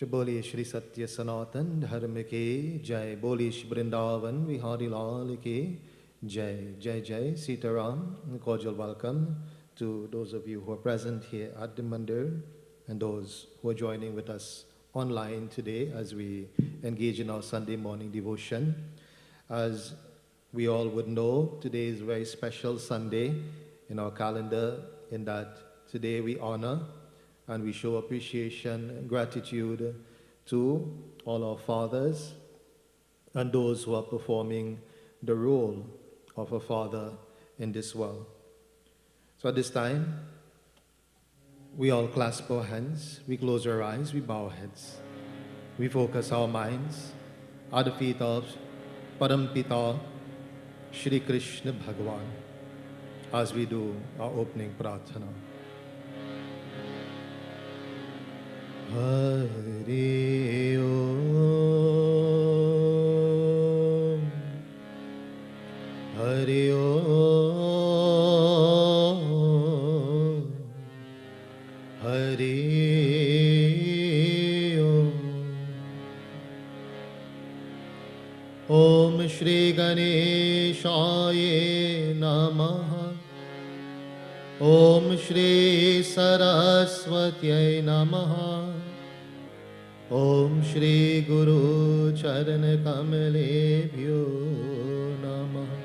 बोलिए श्री सत्य सनातन धर्म के जय। बोलिए श्री वृंदावन विहारी लाल के जय। जय जय Sitaram. Cordial welcome to those of you who are present here at the Mandir and those who are joining with us online today as we engage in our Sunday morning devotion. As we all would know, today is a very special Sunday in our calendar in that today we honor and we show appreciation and gratitude to all our fathers and those who are performing the role of a father in this world. So at this time, we all clasp our hands, we close our eyes, we bow our heads. We focus our minds at the feet of Parampita Shri Krishna Bhagavan as we do our opening prarthana. Hari Om, Hari Om, Hari Om. Om Shri Ganeshaya Namaha. Om Shri Saraswatyai Namaha. Om Shri Guru Charan Kamalebhyo Namaha.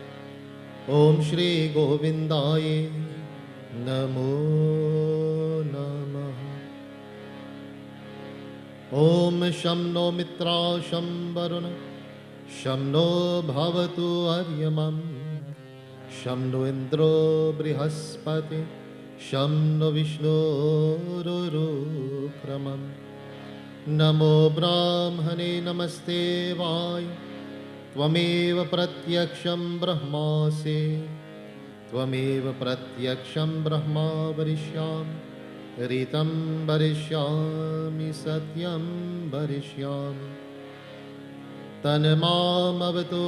Om Shri Govindaya Namo Namaha. Om Shamno Mitra Shambaruna Shamno Bhavatu Aryamam Shamno Indro Brihaspati Shamno Vishnu Rukramam. Namo Brahmane Namaste Vaya Tvameva Pratyaksham Brahmase Tvameva Pratyaksham Brahma Varishyam Ritam Varishyami Satyam Varishyami Tanmam Avatu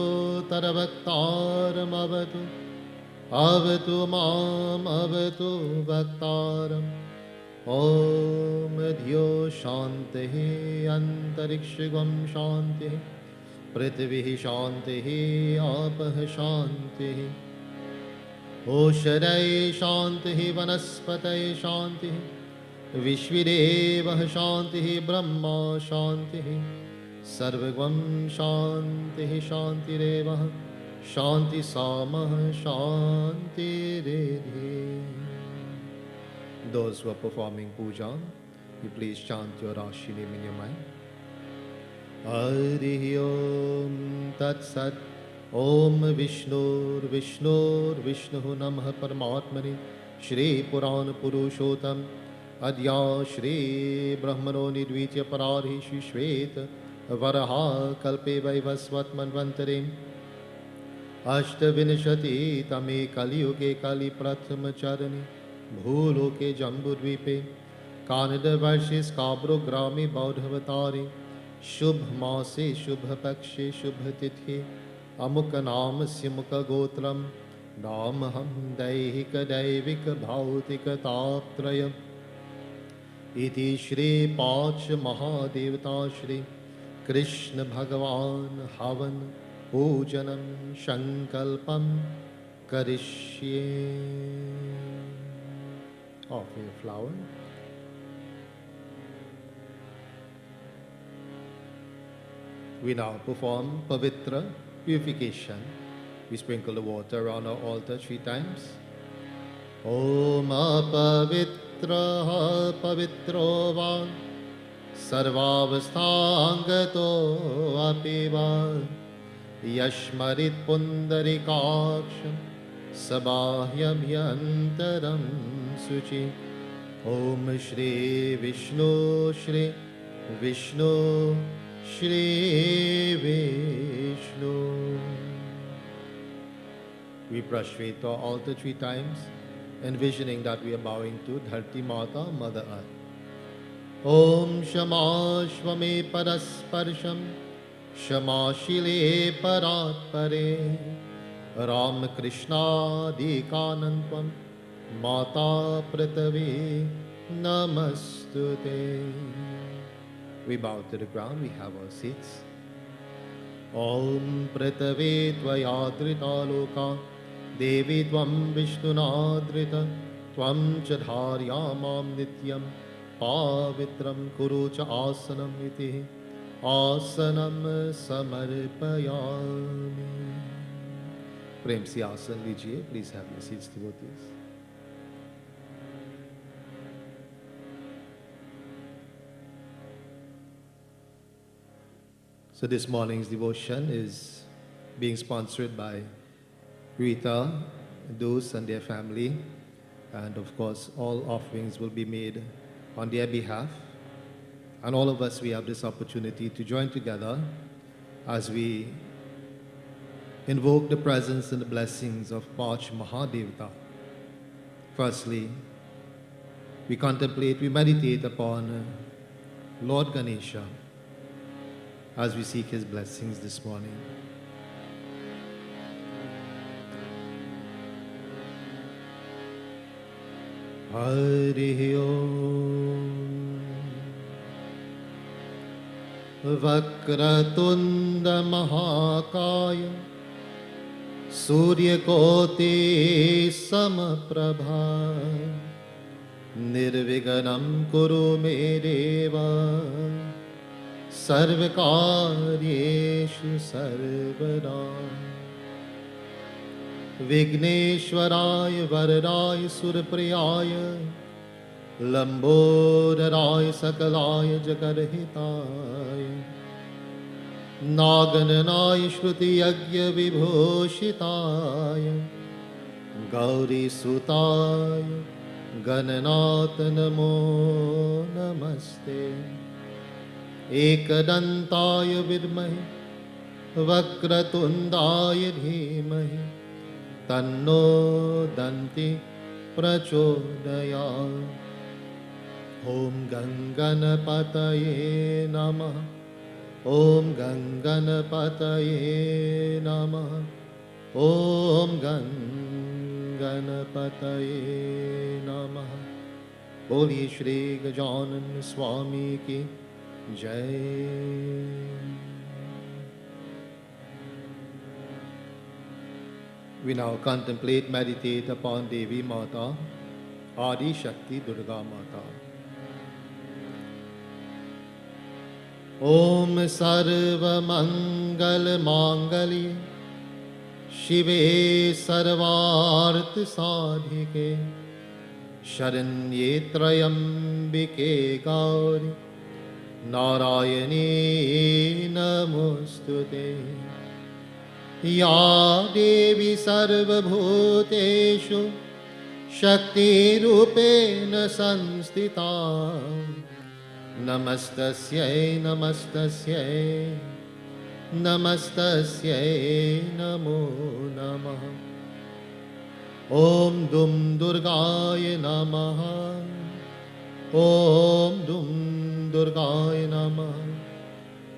Tarabhaktaram Avatu Avatu Mam Avatu Bhaktaram. Om Dhyo Shantihi Antarikshagam Shantihi Prithvihi Shantihi Apah Shantihi Osharai Shantihi Vanaspataye Shantihi Vishvidevah Shantihi Brahma Shantihi Sarvagam Shantihi Shantirevah Shanti Samah Shantiredhi. Those who are performing puja, you please chant your Rashi name in your mind. Hari Om Tat Sat. Om Vishnur Vishnur Vishnu Namah Paramatmane Shri Puran Purushotam Adya Shri Brahmano Nidvitya Pararhi Shri Shveta Varaha Kalpe Vaivasvat Manvantarim Ashtavinashati Tame Kali Yuge Kali Prathama Charani भूलो के जम्बुद्वीपे कानड वर्षे स्काब्रो ग्रामे बौद्धवतारे शुभ मासे शुभ पक्षे शुभ तिथि अमुक नाम सिमुक गोत्रम नाम हम दैहिक दैविक भौतिक तात्रय इति श्री पांच महादेवता श्री कृष्ण भगवान हवन पूजनम संकल्पम करिष्ये. Offer a flower. We now perform Pavitra purification. We sprinkle the water around our altar 3 times. Om Apavitra Pavitro Va Sarvavasthangato Apiva Yashmarit Pundarikaksham Sabahyam Yantaram Suchi. Om Shri Vishnu Shri Vishnu Shri Vishnu. We prostrate to our altar 3 times, envisioning that we are bowing to Dharti Mata, Mother Earth. Om Shama Shvame Parasparsham Shama Shile Paratpare Ram Krishna Dikanantvam Mata Pratavi Namastute. We bow to the ground, we have our seats. Om Pritave Tvayadrita Loka Devi Tvam Vishnunadrita Tvam Chadharyamam Nityam Pavitram Kurucha Asanam Iti Asanam Samarpayami. Prem se आसन लीजिए. Please have your seats, devotees. So this morning's devotion is being sponsored by Rita, Dus and their family, and of course all offerings will be made on their behalf. And all of us, we have this opportunity to join together as we invoke the presence and the blessings of Panch Mahadevata. Firstly, we contemplate, we meditate upon Lord Ganesha as we seek his blessings this morning. Hari Om Vakratunda Mahakaya Suryakoti Samaprabha Nirviganam Kuru Me Deva Sarvakaryeshu Sarvada Vigneshwaraya Varadaya Surpriyaya Lambodharaya Sakalaya Jagarhitaya Nagananaya Shruti Yagya Vibhoshitaya Gauri Sutaya Gananata Namo Namaste Ekadantaya Vidmahi Vakratundaya Dhimahi Tanno Danti Prachodayat. Om Ganganapataye Namaha. Om Ganganapataye Namaha. Om Ganganapataye Namaha. Boli Shri Gajanan Swami ki Jai. We now contemplate, meditate upon Devi Mata, Adi Shakti Durga Mata. Om Sarva Mangal Mangali Shive Sarvarth Sadhike Sharanye Trayambike Gauri Narayani Namostute Ya Devi Sarva Bhuteshu Shakti Rupena Sanstita Namastasyai Namastasyai Namastasyai Namo Namaha. Om Dum Durgaya Namaha. Om Dum Durgaya Namaha.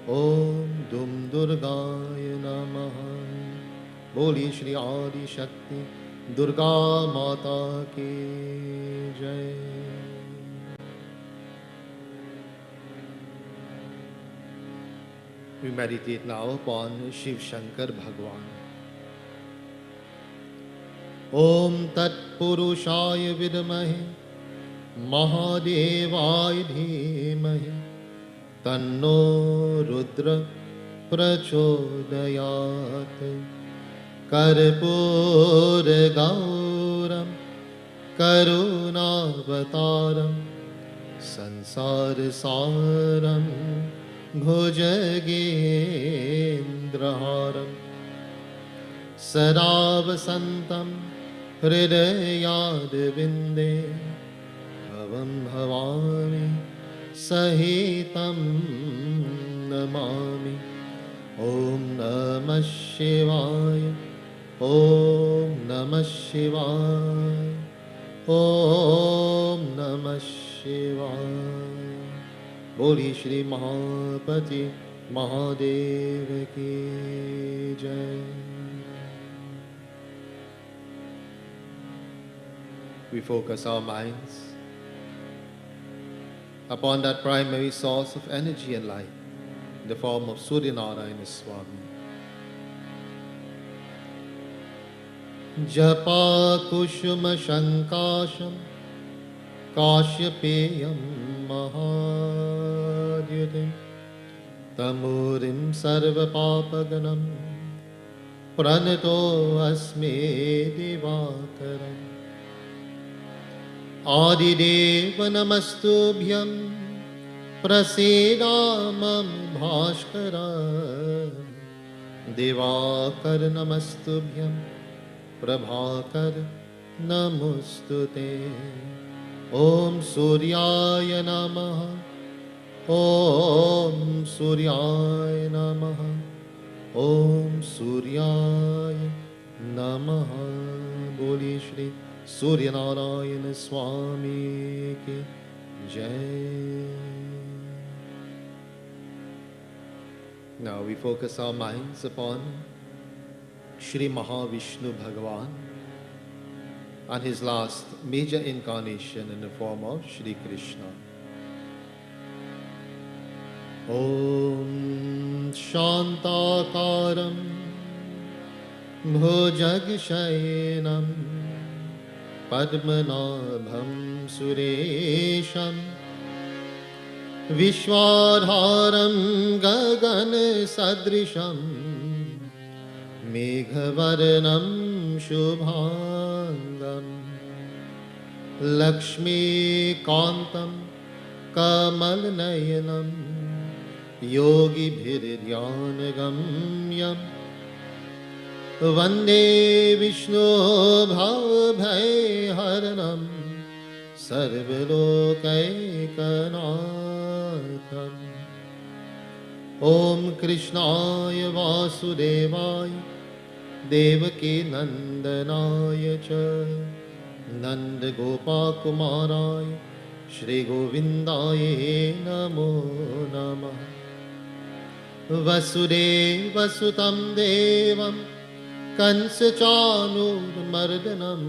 Om Dum Durgaya Namaha. Boli Shri Adi Shakti Durga Mata ki Jai. We meditate now upon Shiv Shankar Bhagwan. Om Tat Purushaya Vidmahi Mahadevaya Dhimahi Tanno Rudra Prachodayat. Karpura Gauram Karunavataram Sansar Saram Bhujagendraharam Sadavasantam Hridayad Vinde Bhavam Bhavani Sahitam Namami. Om Namah Shivaya. Om Namah Shivaya. Om Namah Shivaya. Boli Shri Mahapati Mahadeva ki Jai. We focus our minds upon that primary source of energy and light, in the form of Suryanarayana Swami. Japa Kushuma Shankasham Kashyapeyam Mahadyutim Tamurim Sarva Papaganam Pranato Asme Devakaram Adideva Namastubhyam Prasedamam Bhaskara Devakar Namastubhyam Prabhakar Namostute Om Suryaya Namaha Om Suryaya Namaha Om Suryaya Namaha Boli Shri Suryanarayana Swami Ki Jai. Now we focus our minds upon Shri Mahavishnu Bhagavan and his last major incarnation in the form of Shri Krishna. Om Shantakaram Bhujagshayinam Padmanabham Suresham Vishwadharam Gagan Sadrisham Meghavarnam Shubhangam Lakshmi Kantam Kamalnayanam Yogi Bhiridhyanagamyam Vande Vishnu Bhavabhayharanam Sarvalokaikanaatham Om Krishnaya Vasudevaya Devaki Nandanaya Cha Nanda Gopakumaraya Shri Govindaya Namo Namah Vasudeva Sutam Devam Kansa Chanur Mardanam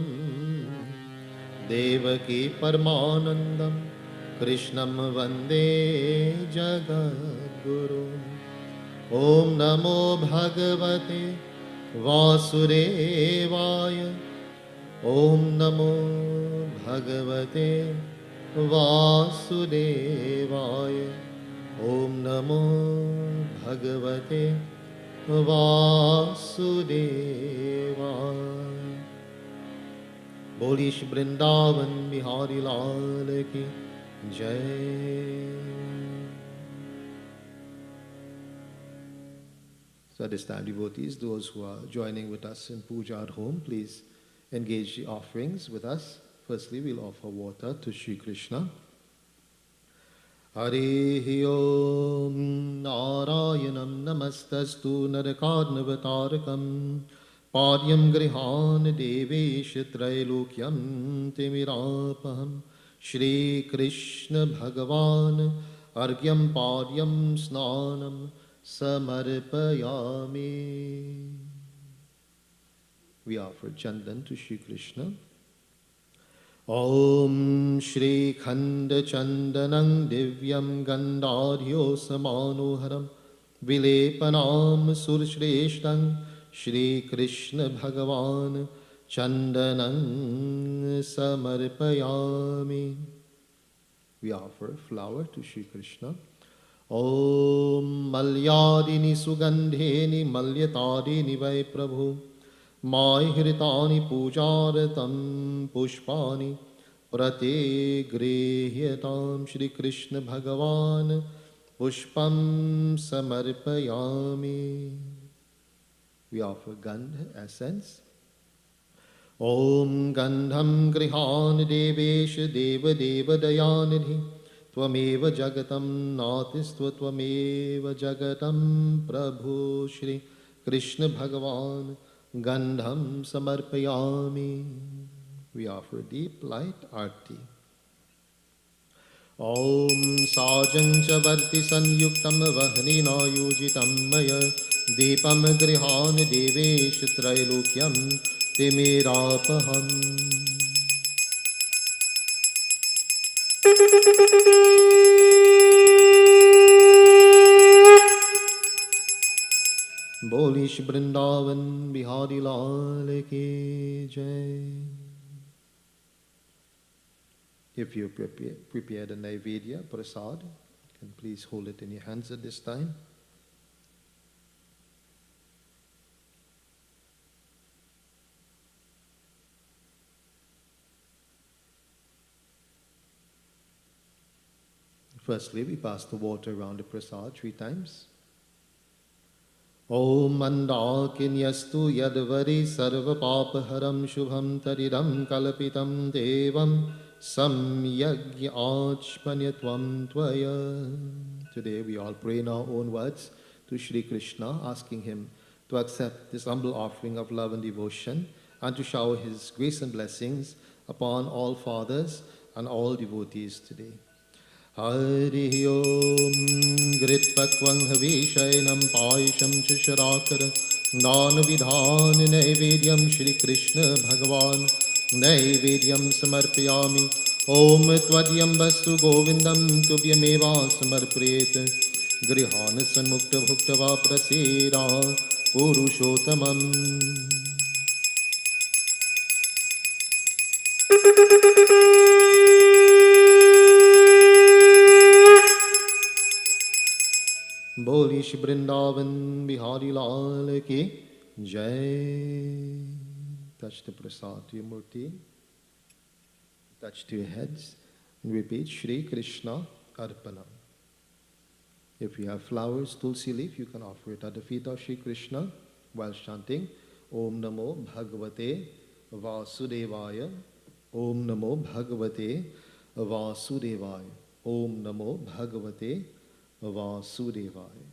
Devaki Paramanandam Krishnam Vande Jagadguru Om Namo Bhagavate Vasudevaya Om Namo Bhagavate Vasudevaya Om Namo Bhagavate Vasudevaya. Bolish Brindavan Bihari Lal Ki Jai. So at this time, devotees, those who are joining with us in puja at home, please engage the offerings with us. Firstly, we'll offer water to Shri Krishna. Harihi Om Narayanam Namastastu Narakarnavatarakam Padyam Grihan Devesh Trailokyam Timirapaham Shri Krishna Bhagavan Argyam Padyam Snanam Samarpayami. We offer Chandan to Shri Krishna. Om Shri Khanda Chandanang Divyam Gandhadhyo Samanoharam Vilepanam Surshreshtam Shri Krishna Bhagavan Chandanang Samarpayami. We offer flower to Shri Krishna. Om Malyadini Sugandheni Malyatadini Vai Prabhu Mahritani Pujaratam Pushpani Prate Grihyatam Shri Krishna Bhagavan Pushpam Samarpayami. We offer Gandha essence. Om Gandham Grihan Devesh Deva Deva Dayanidhi Tvameva Jagatam Natistva Tvameva Jagatam Prabhu Shri Krishna Bhagavan Gandham Samarpayami. We offer deep light arti. Om Sajang Chavarti Sanyuktam Vahnina Yujitam Maya Deepam Grihan Devesh Trailokyam Timirapaham. Bolish Brindavan Bihari Lal ki Jai. If you prepare the Naivedya, Prasad, you can please hold it in your hands at this time. Firstly, we pass the water around the Prasad 3 times. Om Mandakinyastu Yadvari Sarva Papaharam Shubham Taridam Kalapitam Devam Samyagya Achpanyatvam Tvaya. Today we all pray in our own words to Shri Krishna, asking him to accept this humble offering of love and devotion and to shower his grace and blessings upon all fathers and all devotees today. Hari Om Gritpakvang Havishainam Paisham Chusharakara Dana Vidhan Naivedyam Shri Krishna Bhagavan Naivedyam Samarpayami Om Tvadyam Vastu Govindam Tubhyameva Samarpreta Grihana Sanmukta Bhuktava Prasera Purushottamam. Bolish Brindavan Bihari Lal ki Jai. Touch the prasad to your murti. Touch to your heads. And repeat Shri Krishna Arpanam. If you have flowers, tulsi leaf, you can offer it at the feet of Shri Krishna while chanting Om Namo Bhagavate Vasudevaya. Om Namo Bhagavate Vasudevaya. Om Namo Bhagavate Vasudevaya.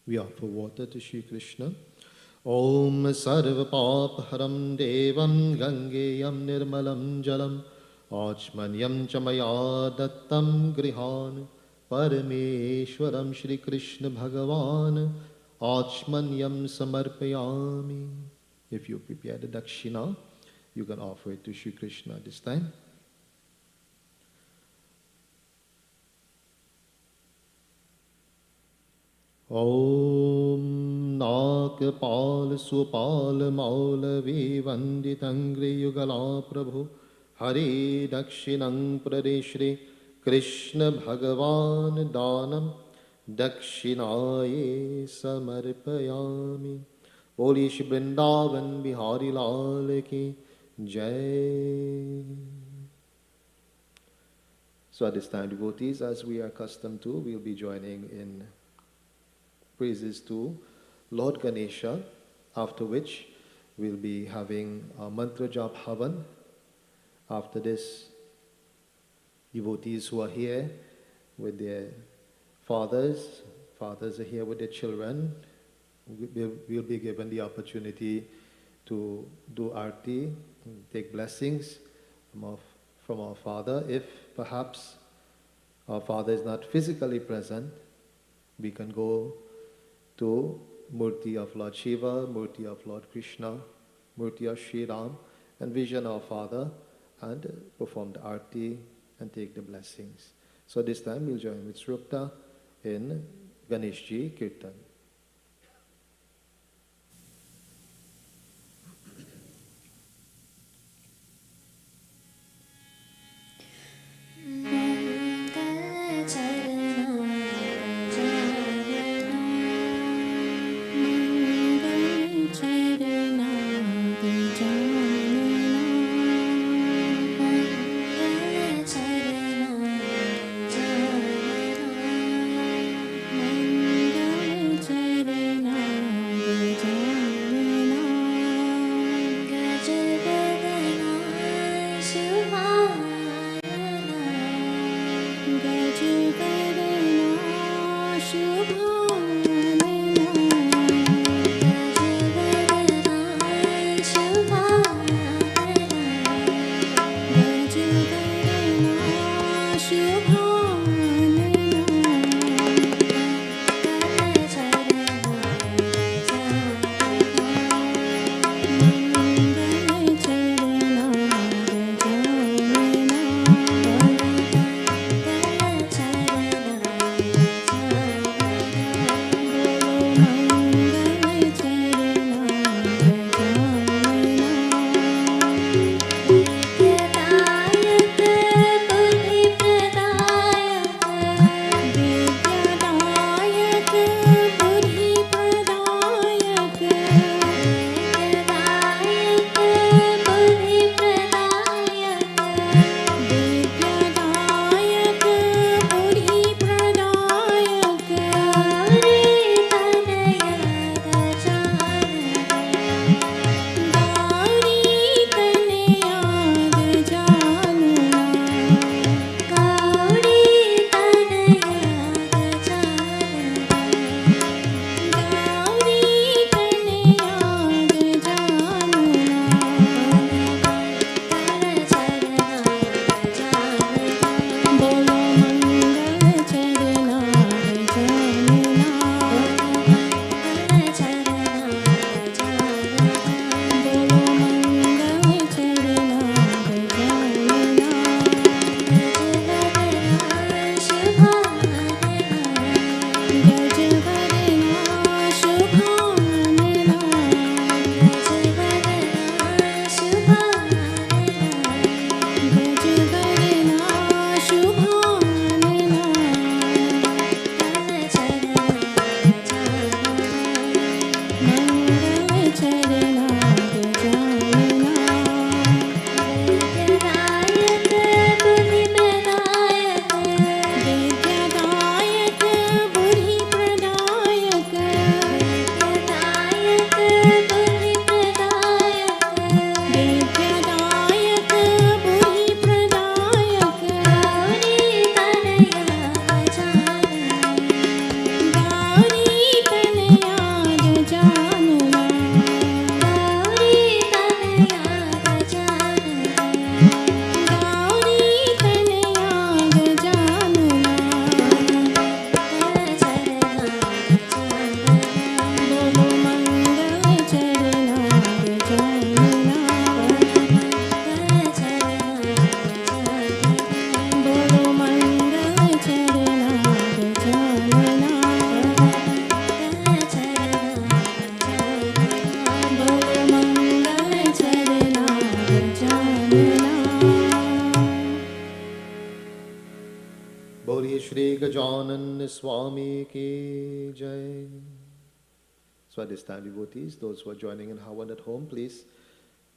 We offer water to Shri Krishna. Om Sarva Papaharam Devam Gangeyam Nirmalam Jalam Achmanyam Chamaya Dattam Grihan Parameshwaram Shri Krishna Bhagavan Achmanyam Samarpayami. If you prepare the Dakshina, you can offer it to Shri Krishna this time. Om Nakpal Supal Maulavi Vanditangri Yugala Prabhu Hari Dakshinang Pradeshri Krishna Bhagavan Danam Dakshinaye Samarpayami. Bolish Brindavan Bihari Lal ki Jai. So at this time, devotees, as we are accustomed to, we'll be joining in praises to Lord Ganesha, after which we'll be having a mantra jap havan. After this, devotees who are here with their fathers are here with their children, we'll be given the opportunity to do arti, take blessings from our father. If perhaps our father is not physically present, we can go to Murti of Lord Shiva, Murti of Lord Krishna, Murti of Sri Ram, and vision our father and perform the arti and take the blessings. So this time we'll join with Srupta in Ganeshji Kirtan. Chara Gajanan Swami Ki Jai. So at this time, devotees, those who are joining in Havan at home, please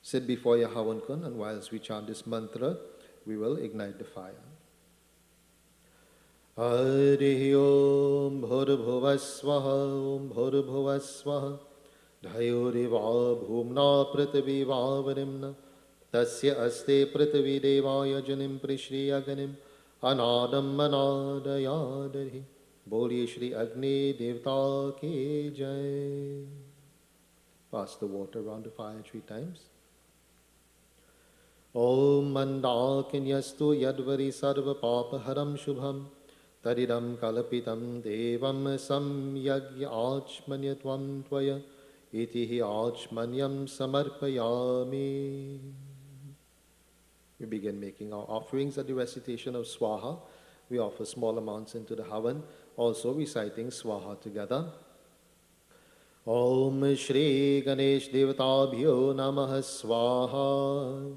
sit before your Havan Kun, and whilst we chant this mantra, we will ignite the fire. Hari Om Bhurbhuvasvaha Om Bhurbhuvasvaha Dhayuriva Bhumna Prithiviva Varimna Tasya Aste Prithivi Devaya Janim Prishriyaganim Anadam Anadayadari Boliye Shri Agni Devta Ki Jai. Pass the water around the fire 3 times. Om Mandakinyastu Yadvari Sarva Papa Haram Shubham Taridam Kalapitam Devam Samyagya Achmanyatvam Tvaya Itihi Achmanyam Samarpayami. We begin making our offerings at the recitation of Swaha. We offer small amounts into the Havan, also reciting Swaha together. Om Shri Ganesh Devatabhyo Namaha Swaha.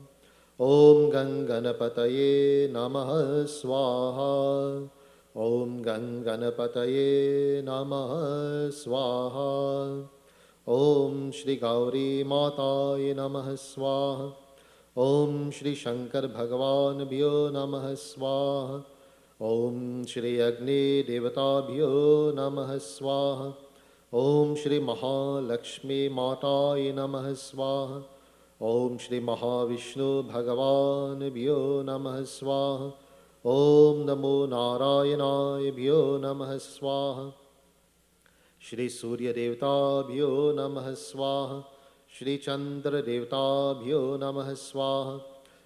Om Ganganapataye Namaha Swaha. Om Ganganapataye Namaha Swaha. Om Shri Gauri Mataye Namaha Swaha. Om Shri Shankar Bhagavan Bhyo Namaha Swaha. Om Shri Agni Devatabhyo Namaha Swaha. Om Shri Mahalakshmi Mataye Namaha Swaha. Om Shri Mahavishnu Bhagavan Bhyo Namaha Swaha. Om Namo Narayanaye Bhyo Namaha Swaha. Shri Surya Devta Bhyo Namaha Swaha. Shri Chandra Devta Bhyo Namaha Swaha.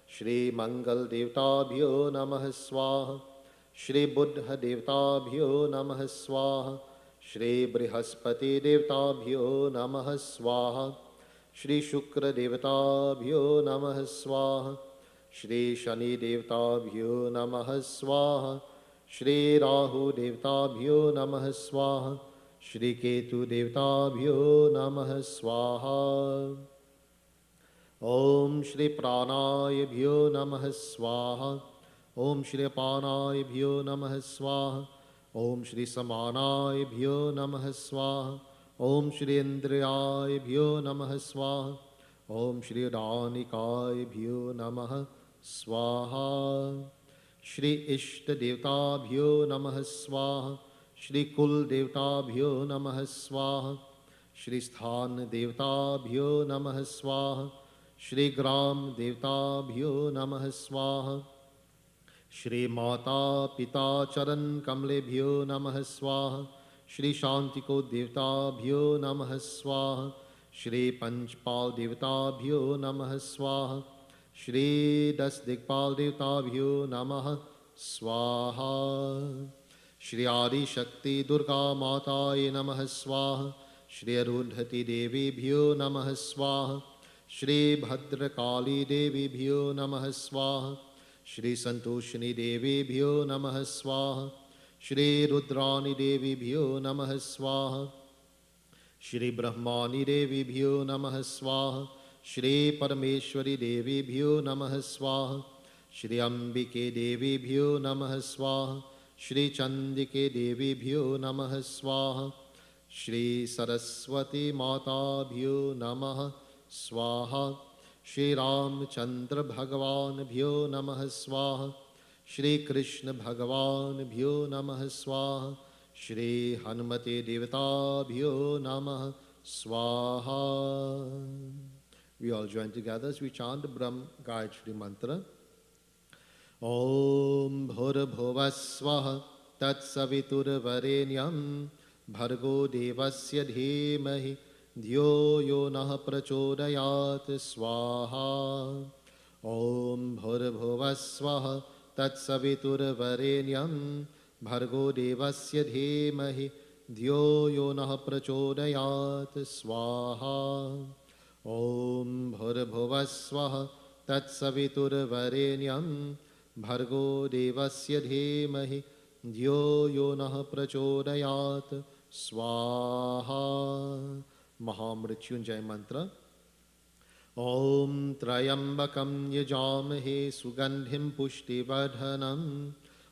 Shri Mangal Devta Bhyo Namaha Swaha. Shri Buddha Devta Bhyo Namaha Swaha. Shri Brihaspati Devta Bhyo Namaha Swaha. Shri Shukra Devta Bhyo Namaha Swaha. Shri Shani Devta Bhyo Namaha Swaha. Shri Rahu Devta Bhyo Namaha Swaha. Shri Ketu Devta Bhyo Namaha Swaha. Om Shri Pranaya Bhyo Namaha Swaha. Om Shri Apanaya Bhyo Namaha Swaha. Om Shri Samanaya Bhyo Namaha Swaha. Om Shri Indriyaya Bhyo Namaha Swaha. Om Shri Udanikaya Bhyo Namaha Swaha. Shri Ishta Devta Bhyo Namaha Swaha. Shri Kul Devta Bhyo Namaha Swaha. Shri Sthan Devta Bhyo Namaha Swaha. Shri Gram Devta Bhyo Namaha Swaha. Shri Mata Pita Charan Kamle Bhyo Namaha Swaha. Shri Shantiko Devta Bhyo Namaha Swaha. Shri Panchpal Devta Bhyo Namaha Swaha. Shri Das Dikpal Devta Bhyo Namaha Swaha. Shri Adi Shakti Durga Mataye Namaha Swaha. Shri Arundhati Devi Bhyo Namaha Swaha. Shri Bhadrakali Devi Bhyo Namaha Swaha. Shri Santoshini Devi Bhyo Namaha Swaha. Shri Rudrani Devi Bhyo Namaha Swaha. Shri Brahmani Devi Bhyo Namaha Swaha. Shri Parameshwari Devi Bhyo Namaha Swaha. Shri Ambike Devi Bhyo Namaha Swaha. Shri Chandike Devi Bhyo Namaha Swaha. Shri Saraswati Mata Bhyo Namaha Swaha. Shri Ramchandra Bhagavan Bhyo Namaha Swaha. Shri Krishna Bhagavan Bhyo Namaha Swaha. Shri Hanumate Devata Bhyo Namaha Swaha. We all join together as we chant the Brahm Gayatri Mantra. Om Bhurbhuvasvaha Tat Savitur Varenyam Bhargo Devasya Dhimahi Dhyo Yo Nah Prachodayat Swaha. Om Bhurbhuvasvaha Tat Savitur Varenyam Bhargo Devasya Dhimahi Dhyo Yo Nah Prachodayat Swaha. Om Bhurbhuvasvaha Tat Savitur Varenyam Bhargo Devasya Dhimahi Dhyo Yo Nah Prachodayat Swaha. Mahamrityunjay Mantra. Om Trayambakam Yajamahe Sugandhim Pushtivardhanam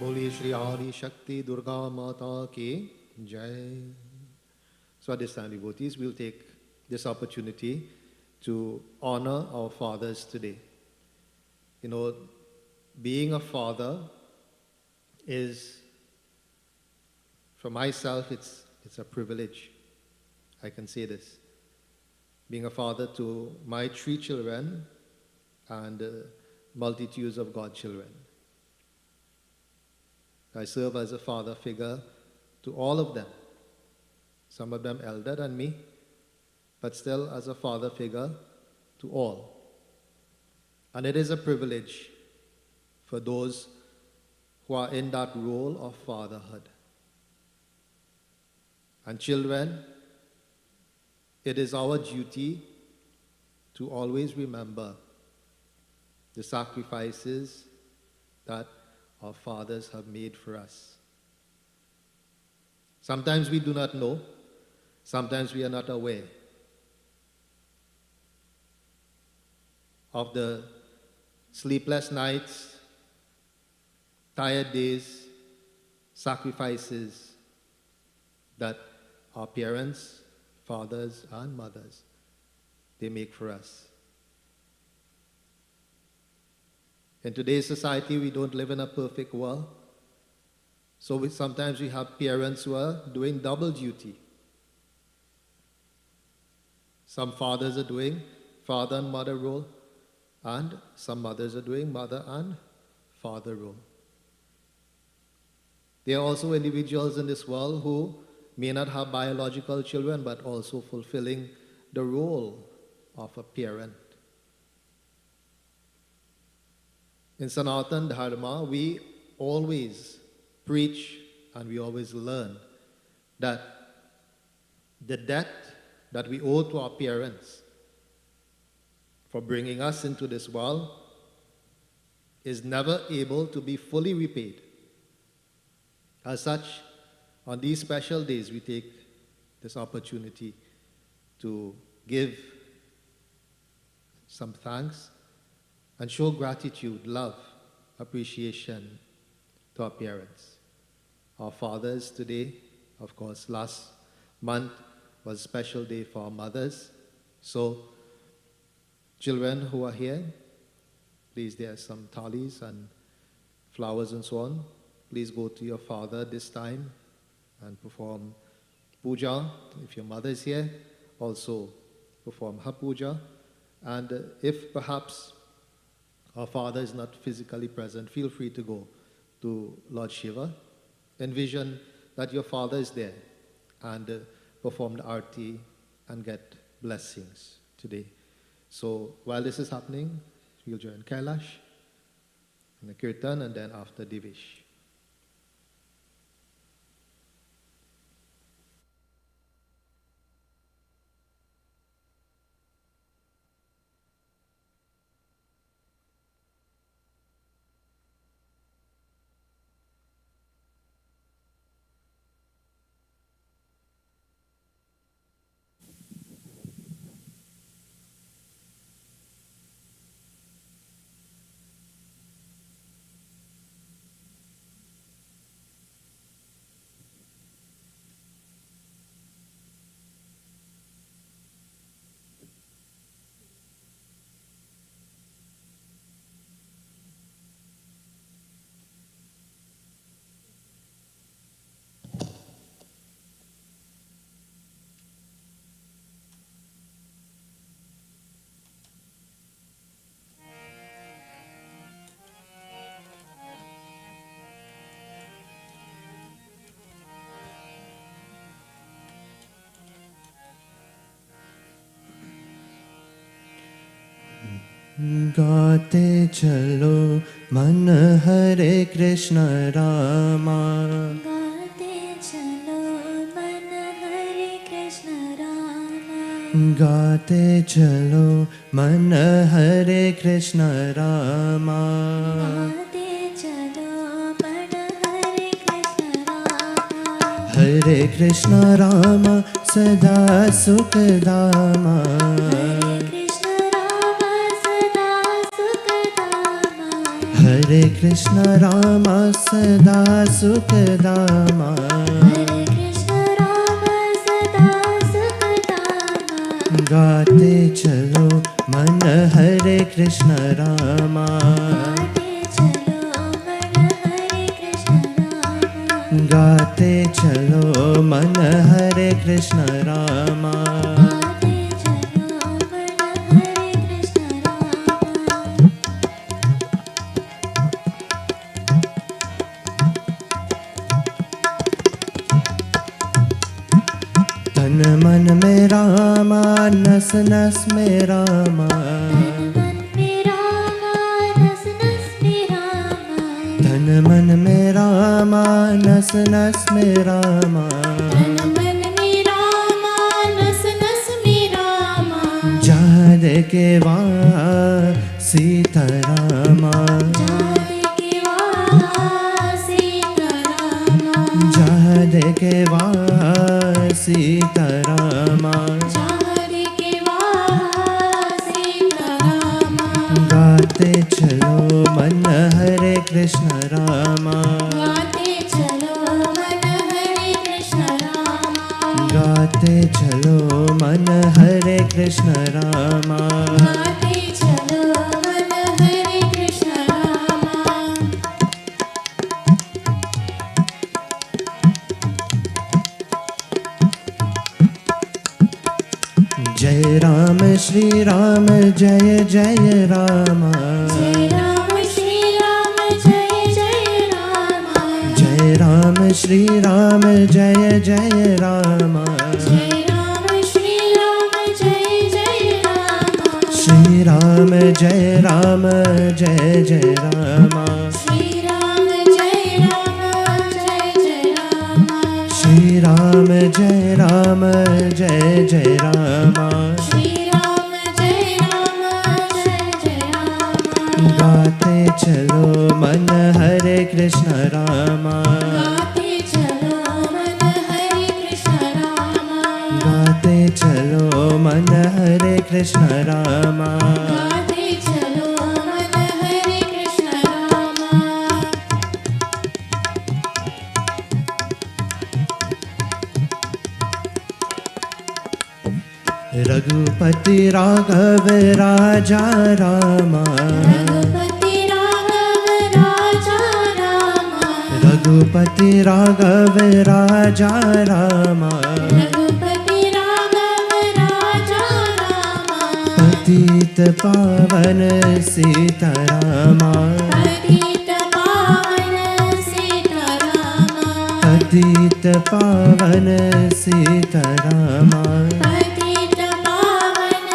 बोलिए श्री आदि शक्ति दुर्गा माता की जय. So at this time, devotees, we'll take this opportunity to honor our fathers today. You know, being a father is, for myself, it's a privilege. I can say this. Being a father to my 3 children and multitudes of godchildren. I serve as a father figure to all of them. Some of them elder than me, but still as a father figure to all. And it is a privilege for those who are in that role of fatherhood. And children, it is our duty to always remember the sacrifices that our fathers have made for us. Sometimes we do not know, sometimes we are not aware of the sleepless nights, tired days, sacrifices that our parents, fathers, and mothers, they make for us. In today's society, we don't live in a perfect world. So sometimes we have parents who are doing double duty. Some fathers are doing father and mother role, and some mothers are doing mother and father role. There are also individuals in this world who may not have biological children, but also fulfilling the role of a parent. In Sanatana Dharma, we always preach and we always learn that the debt that we owe to our parents for bringing us into this world is never able to be fully repaid. As such, on these special days, we take this opportunity to give some thanks and show gratitude, love, appreciation to our parents. Our fathers today, of course, last month was a special day for our mothers. So, children who are here, please, there are some thalis and flowers and so on. Please go to your father this time and perform puja. If your mother is here, also perform her puja. And if perhaps our father is not physically present, feel free to go to Lord Shiva. Envision that your father is there and perform the arti and get blessings today. So while this is happening, we'll join Kailash and the Kirtan, and then after Divish. गाते चलो मन हरे कृष्ण रामा, गाते चलो मन हरे कृष्ण रामा, गाते चलो मन हरे कृष्ण रामा, गाते चलो मन हरे कृष्ण रामा, हरे कृष्ण रामा सदा सुखदामा, हरे कृष्ण रामा सदा सुखदामा, हरे कृष्ण राम सदा सुखदामा हरे कृष्ण राम सदा सुखदामा गाते चलो मन हरे कृष्ण रामा गाते चलो मन हरे कृष्ण रामा गाते चलो मन हरे कृष्ण रामा गाते चलो मन हरे कृष्ण रामा तन मन में रामा नस नस में रामा तन मन में रामा नस नस में रामा तन मन में रामा नस नस में रामा तन मन में रामा नस नस में रामा जहाँ देखे वहाँ सीतारामा जहाँ देखे वहाँ सीतारामा गाते चलो मन हरे कृष्ण रामा गाते चलो मन हरे कृष्ण रामा गाते चलो मन हरे कृष्ण रामा गाते चलो मन हरे कृष्ण रामा जय राम श्री राम जय जय रामा जय राम श्री राम जय जय रामा जय राम श्री राम जय जय रामा जय राम श्री राम जय जय रामा श्री राम जय राम जय जय रामा श्री राम जय राम जय जय रामा श्री राम जय राम जय जय रामा श्री राम जय राम जय जय रामा गाते चलो मन हरे कृष्ण रामा गाते चलो मन हरे कृष्ण रामा गाते चलो मन हरे कृष्ण रामा गाते चलो मन हरे कृष्ण रामा रघुपति राघव राजा रामा रघुपति राघव राजा रामा रघुपति राघव राजा रामा रघुपति राघव राजा रामा पतित पावन सीतारामा पतित पावन सीतारामा पतित पावन सीतारामा पतित पावन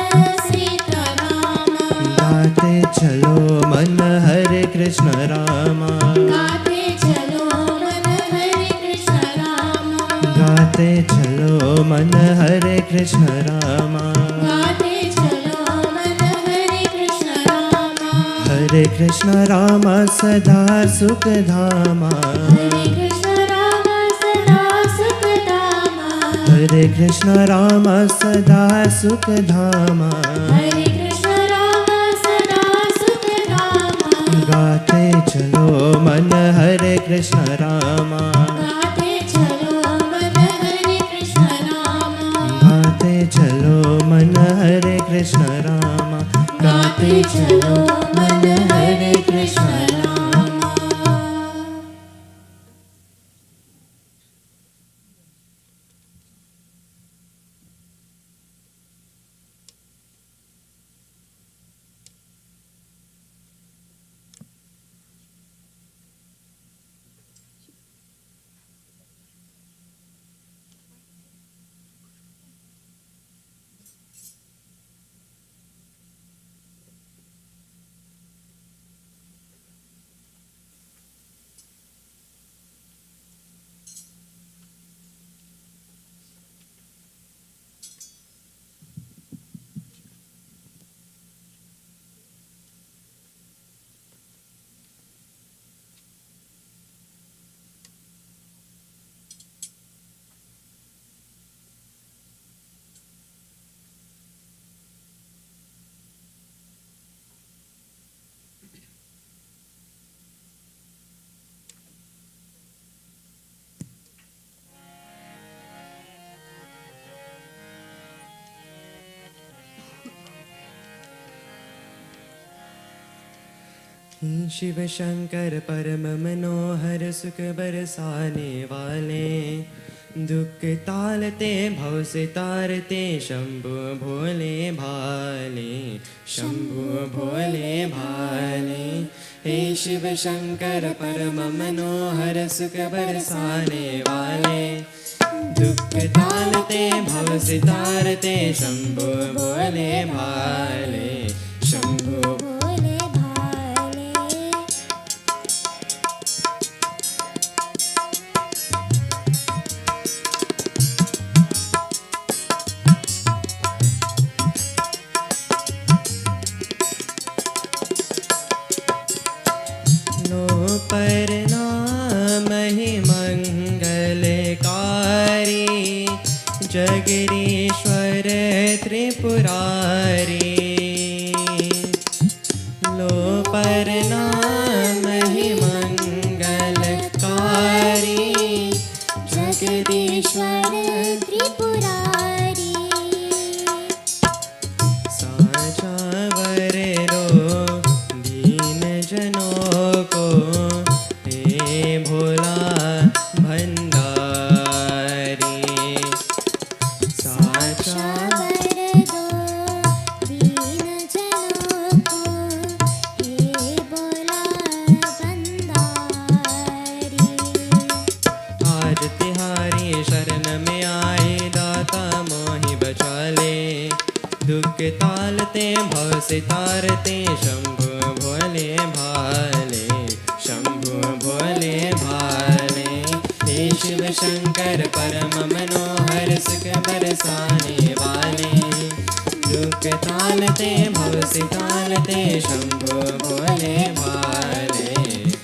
सीतारामा गाते चलो मन हरे कृष्ण रामा गाते चलो मन हरे कृष्ण रामा गाते चलो मन हरे कृष्ण रामा गाते चलो मन हरे कृष्ण रामा हरे कृष्ण रामा सदा सुख धामा हरे कृष्ण राम सदा सुखदामा हरे कृष्ण रामा सदा सुख धामा हरे कृष्ण राम सदा सुखदामा गाते चलो मन हरे कृष्ण रामा गाते चलो मन हरे कृष्ण रामा गाते चलो मन हरे कृष्ण रामा गाते चलो मन हरे कृष्ण रामा हे शिव शंकर परम मनोहर सुख बरसाने वाले, दुख तालते भव से तारते शंभु भोले भाले, शंभु भोले भाले। हे शिव शंकर परम मनोहर सुख बरसाने वाले, दुख तालते भव से तारते शंभु भोले भाले, शंभु भोले भाले। लो पर नाम ही मंगलकारी, जगदीश्वर त्रिपुरारी। लो पर नाम ही मंगलकारी, जगदीश्वर त्रिपुरारी। साचा वरो दीन जनों को, हे भोला भंडारी। साचा वर दो दीन जनों को, हे भोला भंडारी। आज तिहारी शरण में आए दाता मोहि बचा ले, दुख तालते भव से तारते शंभु भोले भाले, शंभु भोले भाले। हे शिव शंकर परम मनोहर सुख बरसाने वाले, दुख तालते भव से तालते शंभु भोले भाले।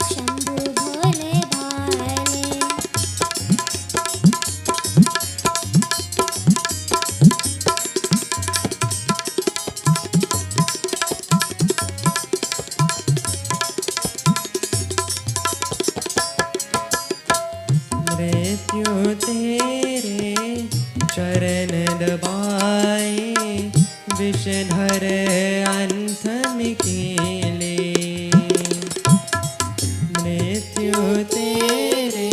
शंभु भोले भाले। मृत्यु तेरे चरण दबाए, विषधर अंत मिकेले। मृत्यु तेरे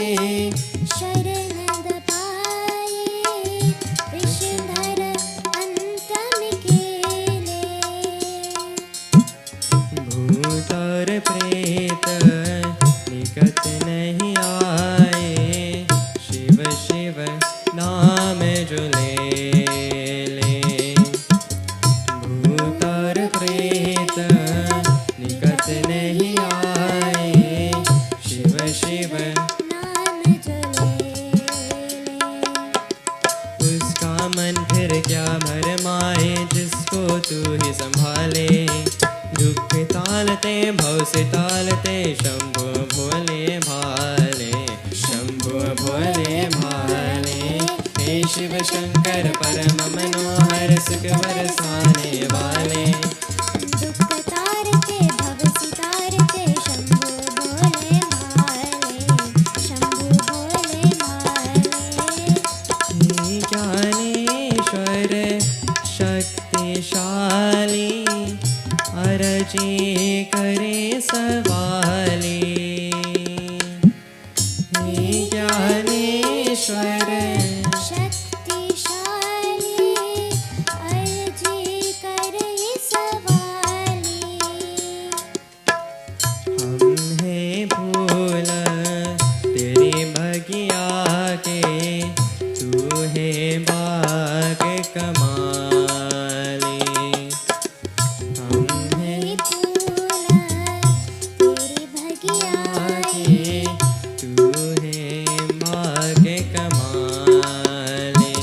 शरण दबाए, विषधर अंत मिकेले। भूत और प्रेत निकट नहीं आए, शिव शिव नाम जो ले ले। भूत और प्रेत निकट नहीं आए, शिव शिव नाम जो ले ले। उसका मन फिर क्या भरमाए, जिसको तू ही संभाले। दुख तालते भव से तालते शंभु भोले भाले, शंभु भोले भाले। हे शिव शंकर परम मनोहर सुख बरसाने वाले, दुख तारते भव सितारते शंभु भोले भाले, शंभु भोले भाले। हे ज्ञानेश्वर शक्तिशाली, अरजी करे सवाली। हे ज्ञानेश्वर शक्तिशाली, अर्जी करे सवाली। हम हैं भूल तेरी भगिया के, तू है बाग कमाली। हम हैं हे फूल तेरी भगिया के, तू है बाग कमाली।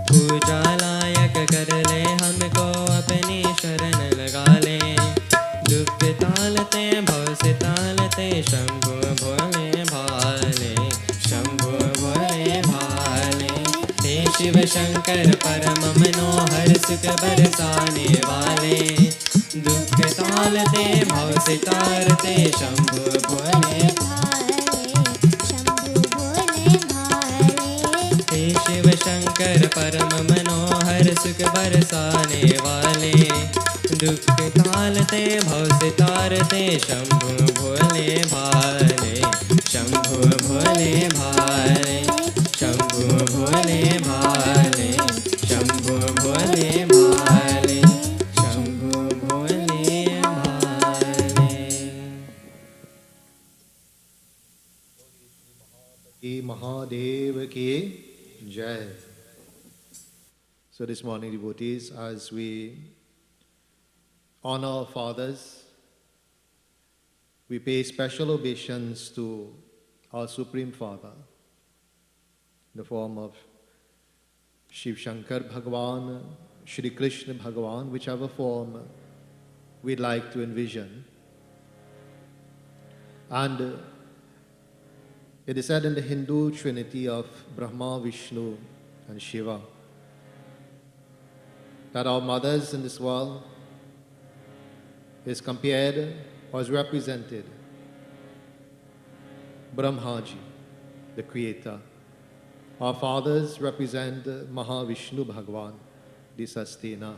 पूजा लायक कर ले हमको, अपनी शरण लगा ले। दुख तालते भव से तालते शंभु भोले भाले, शंभु भोले भाले। हे शिव शंकर परम मनोहर सुख बरसाने वाले, दुख तालते भव से तारते शंभु भोले। शंभु भोले भाले। हे शिव शंकर परम मनोहर सुख बरसाने वाले, दुख टालते भव से तारते शंभु भोले भाले शंभु भोले भाले शंभु भोले भाले शंभु भोले भाले शंभु भोले भाले। Ki Mahadev ki Jai. So this morning, devotees, as we honor our fathers, we pay special obeisance to our Supreme Father in the form of Shiv Shankar Bhagavan, Shri Krishna Bhagavan, whichever form we'd like to envision. And it is said in the Hindu trinity of Brahma, Vishnu, and Shiva that our mothers in this world is compared or is represented Brahmaji, the creator. Our fathers represent Mahavishnu Bhagavan, the sustainer,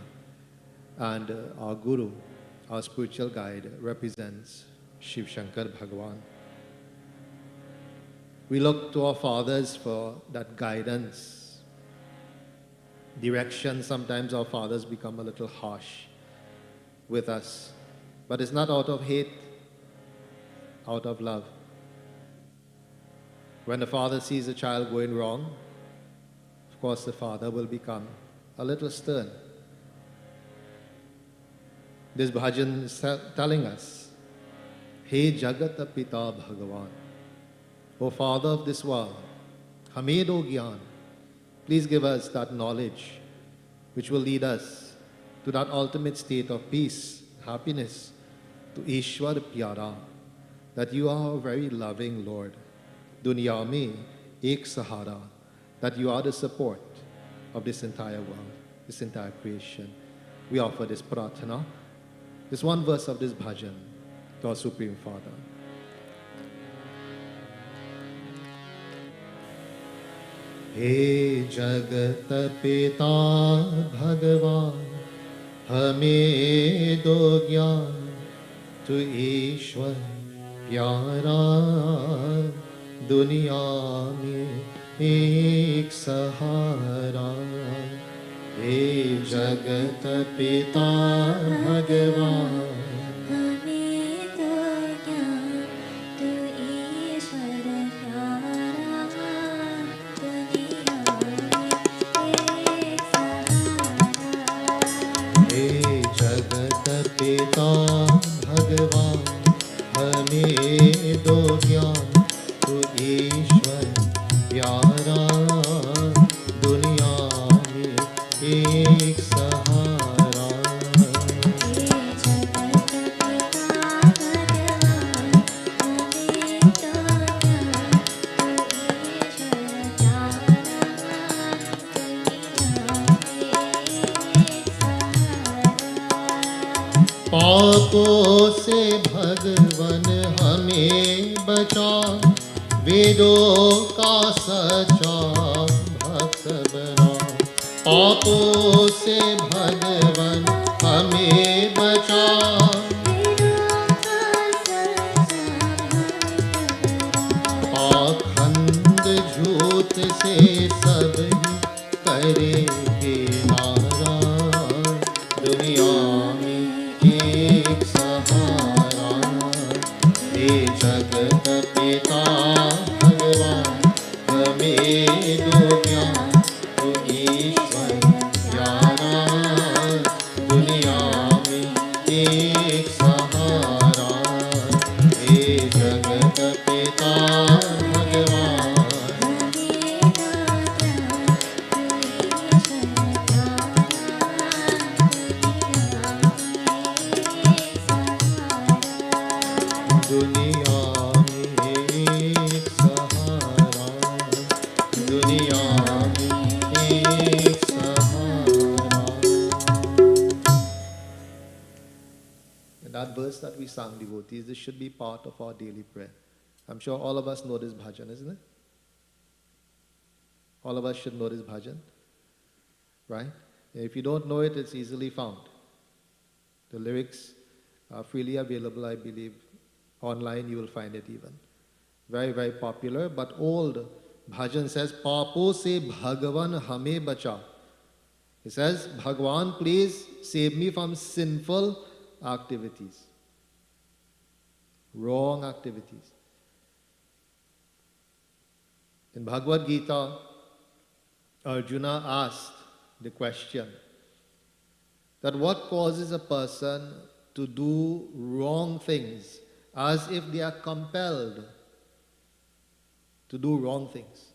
and our Guru, our spiritual guide, represents Shiv Shankar Bhagavan. We look to our fathers for that guidance, direction. Sometimes our fathers become a little harsh with us, but it's not out of hate, out of love. When the father sees a child going wrong, of course the father will become a little stern. This bhajan is telling us, Hey Jagata Pita Bhagavan, O Father of this world, Hame do Gyan, please give us that knowledge which will lead us to that ultimate state of peace, happiness, to Ishwar Pyara, that you are a very loving Lord. Dunya mein ek sahara, that you are the support of this entire world, this entire creation. We offer this pratana, this one verse of this bhajan to our Supreme Father. हे जगत पिता भगवान हमें दो ज्ञान तू ईश्वर प्यारा दुनिया में एक सहारा हे जगत पिता भगवान हमें तो ज्ञान तू ईश्वर प्यारा दुनिया में एक सहारा हे जगत पिता भगवान हमें दो ज्ञान तू ईश्वर प्यारा दुनिया में एक सहारा हे जगत पिता भगवान हमें तो ज्ञान तू ईश्वर प्यारा पापों से भगवन हमें बचा वेदों का सच्चा भक्त बना पापों से भगवन हमें बचा पाखंड झूठ से सब करेंगे नाराज दुनिया में एक सहारा हे जगत पिता भगवान हमें दो ज्ञान तो ईश्वर प्यारा दुनिया में एक सहारा हे जगत पिता भगवान दुनिया में एक सहारा दुनिया में एक सहारा And that verse that we sang, devotees, this should be part of our daily prayer. I'm sure all of us know this bhajan, isn't it? All of us should know this bhajan, right? If you don't know it, it's easily found. The lyrics are freely available, I believe. Online you will find it even. Very, very popular, but old bhajan says, Papo se Bhagavan hame bacha. He says, Bhagwan, please save me from sinful activities, wrong activities. In Bhagavad Gita, Arjuna asked the question that what causes a person to do wrong things as if they are compelled to do wrong things.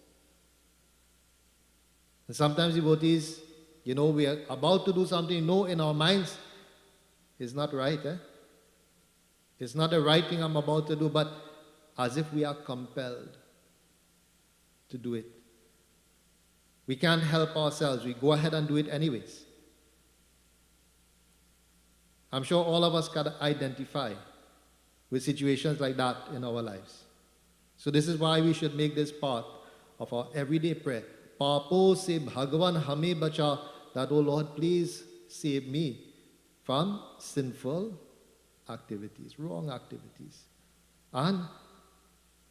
And sometimes devotees, we are about to do something, in our minds, it's not right. It's not the right thing I'm about to do, but as if we are compelled to do it. We can't help ourselves. We go ahead and do it anyways. I'm sure all of us can identify with situations like that in our lives. So this is why we should make this part of our everyday prayer. Papo se Bhagavan hame bacha, that, oh Lord, please save me from sinful activities, wrong activities. And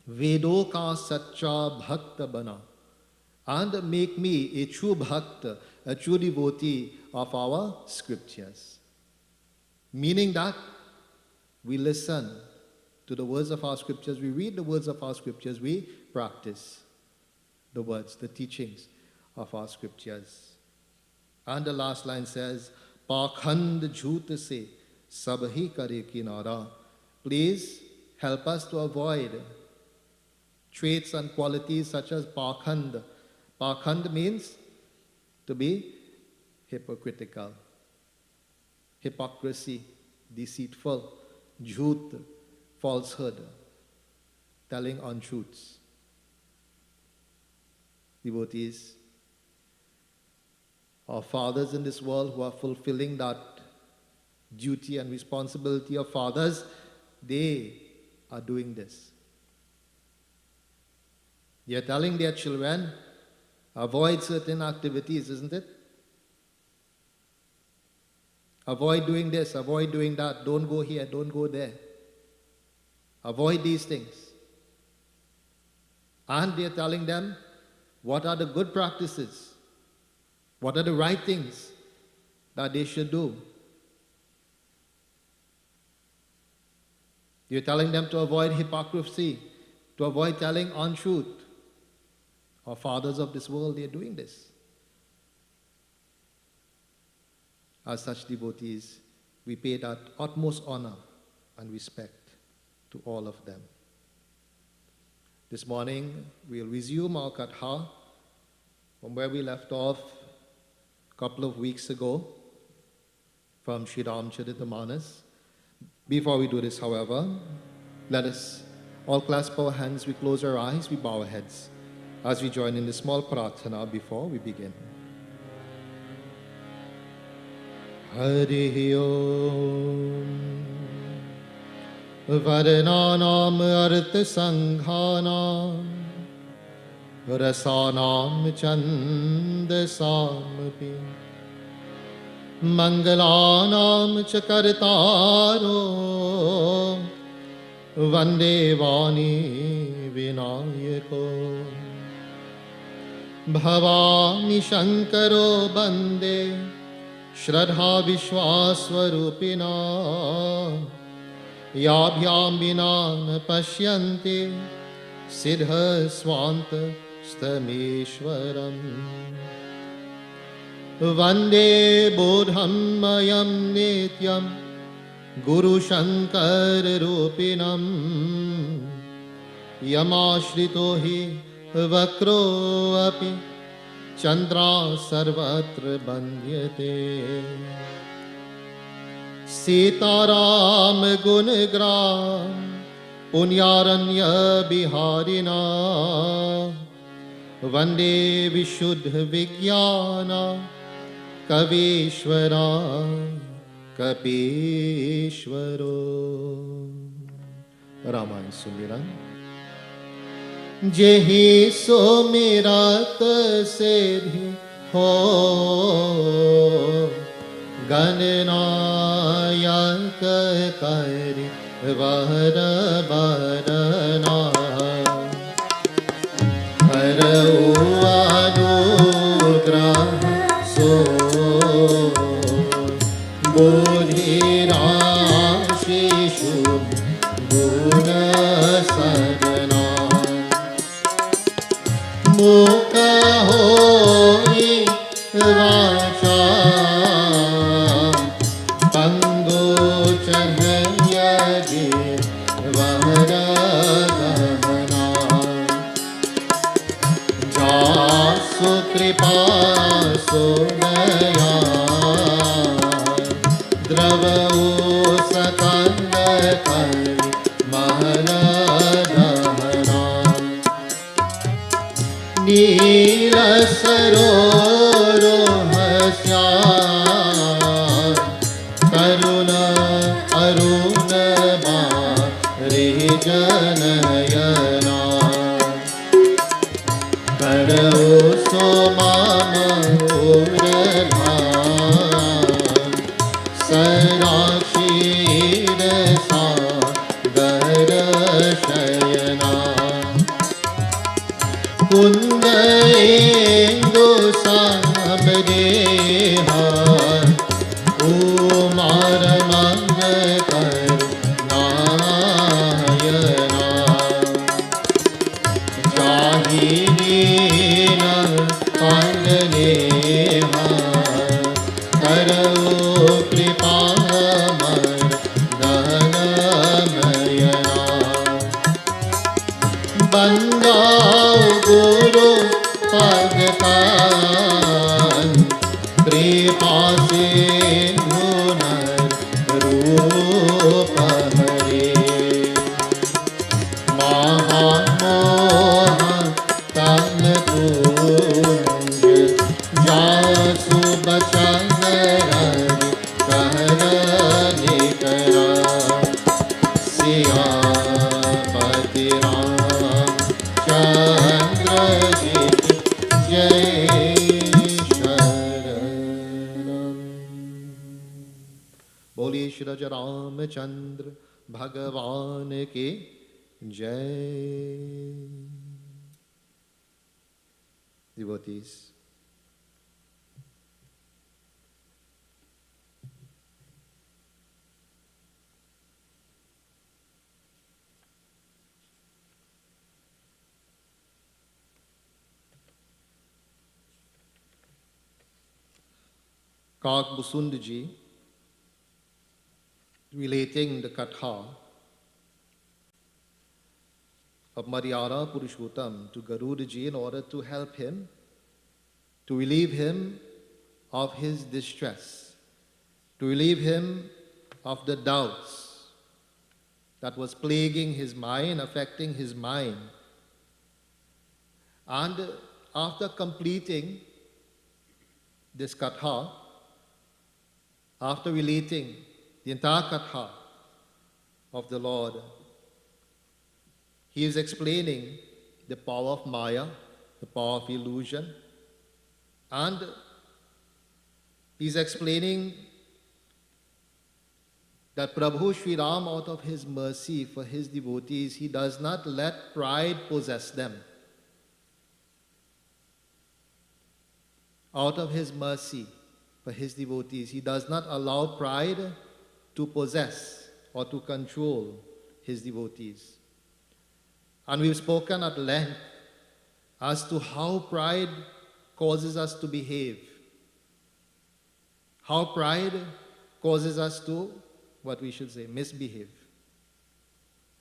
Vedo ka sacha bhakta bana, and make me a true bhakta, a true devotee of our scriptures. Meaning that we listen to the words of our scriptures, we read the words of our scriptures, we practice the words, the teachings of our scriptures. And the last line says, Pakhand jhoot se sabhi kare kinara. Please help us to avoid traits and qualities such as pakhand. Pakhand means to be hypocritical, hypocrisy, deceitful, jhoot, falsehood, telling untruths. Devotees, our fathers in this world who are fulfilling that duty and responsibility of fathers, they are doing this. They are telling their children, avoid certain activities, isn't it? Avoid doing this, avoid doing that, don't go here, don't go there. Avoid these things. And they are telling them what are the good practices, what are the right things that they should do. You're telling them to avoid hypocrisy, to avoid telling untruth. Our fathers of this world, they are doing this. As such devotees, we pay that utmost honor and respect to all of them. This morning, we'll resume our Katha from where we left off a couple of weeks ago from Sri Ramcharitamanas. Before we do this, however, let us all clasp our hands, we close our eyes, we bow our heads as we join in the small prarthana before we begin. Hari Om Varananam Artha Sanghanam Rasanam Chandasamapi Mangalanam Chakartaro Vande Vani Vinayako Bhavani Shankaro Bande Shraddha Vishwaswarupina Yabhyam Vinam Pashyanti Siddha Swanta Stameshwaram Vande Bodham Mayam Nityam Guru Shankar Rupinam Yamashrito hi Vakro api Chandra Sarvatra Bandhyate Sitaram Gunagram Punyaranya Biharina Vande Vishuddha Vijnana Kavishwara Kapishwaro Ramayana Sumiran Jehi Sumirat Siddhi Ho Gananayak करि वर बरना करऊ अनुग्रह सो बोधि राशि शुभ गुण सरना मुख होई वाचा पंगु चहय गे वर गहना जासु कृपा सुनया द्रवो सकल करि महल दहना नील सरोरुह श्याम करुण अरुण बारि जनयना करौ सो मम उरधाम सराक्षीर सागर शयना कुंदेन्दु समदेहा कुमार मंगल नायना जाहि दीन पालनेहा करौ कृपा मर्दनमयना बंदाओ गुरु पगतान कृपा सिंधु नर रूप हरे महामोह तन कुंज जासु बचन रवि कहर निकरा सियापति राम चंद्र जी जय शरणम। बोलिए श्री रामचंद्र भगवान के जय। Devotees, Kak Busundji, relating the Katha of Maryada Purushottam to Garudaji in order to help him, to relieve him of his distress, to relieve him of the doubts that was plaguing his mind, affecting his mind. And after completing this Katha, after relating the entire Katha of the Lord, he is explaining the power of Maya, the power of illusion, and he is explaining that Prabhu Sri Ram, out of his mercy for his devotees, he does not let pride possess them. Out of his mercy for his devotees, he does not allow pride to possess or to control his devotees. And we've spoken at length as to how pride causes us to behave, how pride causes us to, what we should say, misbehave,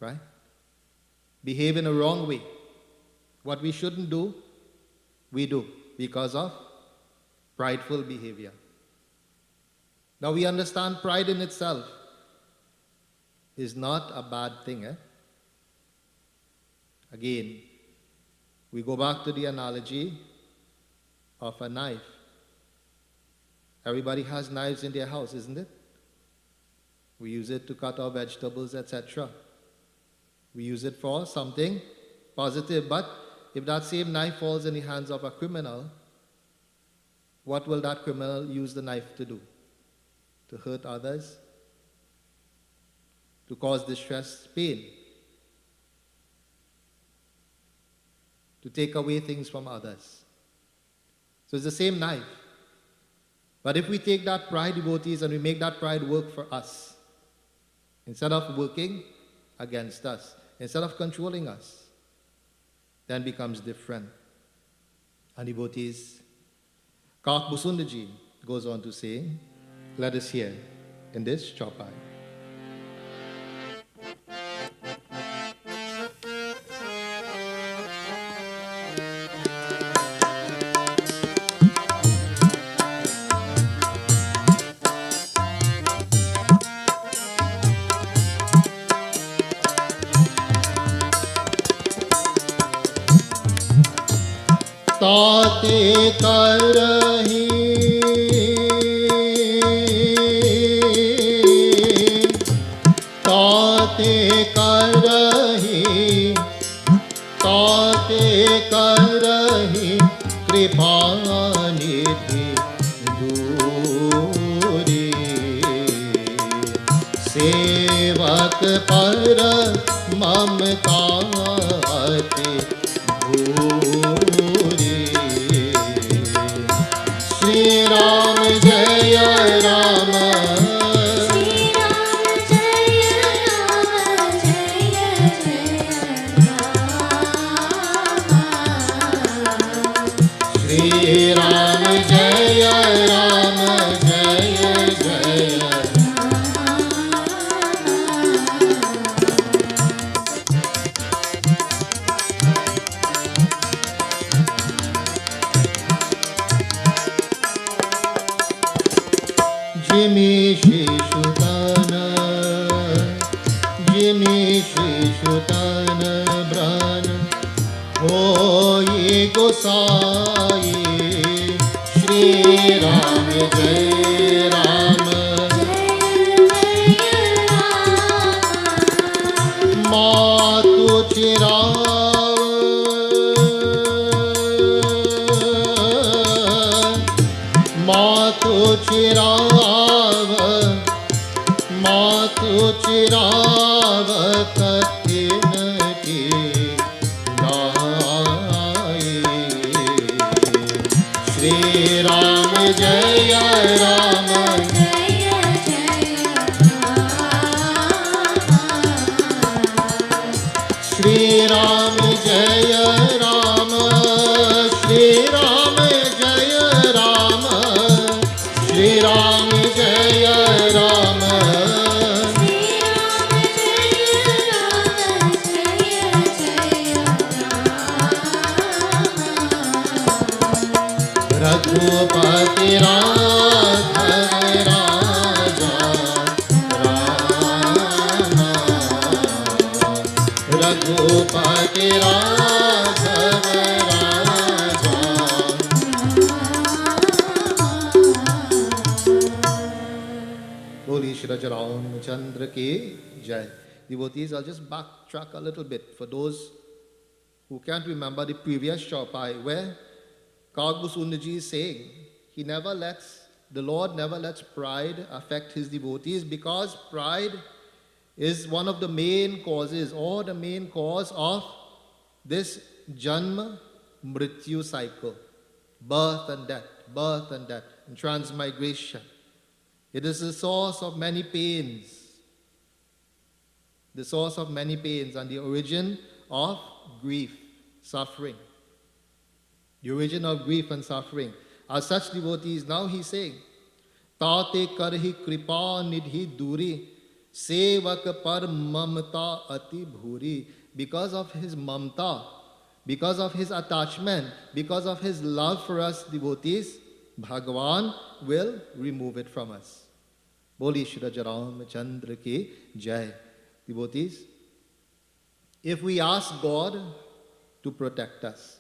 right? Behave in a wrong way. What we shouldn't do, we do because of prideful behavior. Now we understand pride in itself is not a bad thing. Again, we go back to the analogy of a knife. Everybody has knives in their house, isn't it? We use it to cut our vegetables, etc. We use it for something positive, but if that same knife falls in the hands of a criminal, what will that criminal use the knife to do? to hurt others, to cause distress, pain, to take away things from others. So it's the same knife. But if we take that pride, devotees, and we make that pride work for us, instead of working against us, instead of controlling us, then becomes different. And devotees, Kak Busundaji goes on to say, let us hear in this Chaupai. ताते करही ताते करही ताते करही कृपा निधि दूरी सेवक पर ममता अति भूरी श्री राम जय राम श्री राम जय राम जय जय जिमि शिशुतन ब्रन होई गोसाई श्री राम जय राम मातु चिराव मातु चिराव मातु चिराव कठिन की लाई श्री राम जय राम श्री राम जय राम श्री राम जय राम श्री राम जय राम रघुपति राघव राजा राम रघुपति राघव राजा Holy Shri Ramchandra ki Jai. Devotees, I'll just backtrack a little bit for those who can't remember the previous Chaupai where Kagbusundaji is saying the Lord never lets pride affect his devotees because pride is one of the main causes or the main cause of this Janma Mrityu cycle, birth and death, and transmigration. It is the source of many pains, and the origin of grief, suffering. The origin of grief and suffering. As such devotees, now he's saying, Tate karhi kripa nidhi duri, sevak par mamta ati bhuri. Because of his mamta, because of his attachment, because of his love for us devotees, Bhagavan will remove it from us. Boli Shri Ramchandra ki Jai. Devotees, if we ask God to protect us,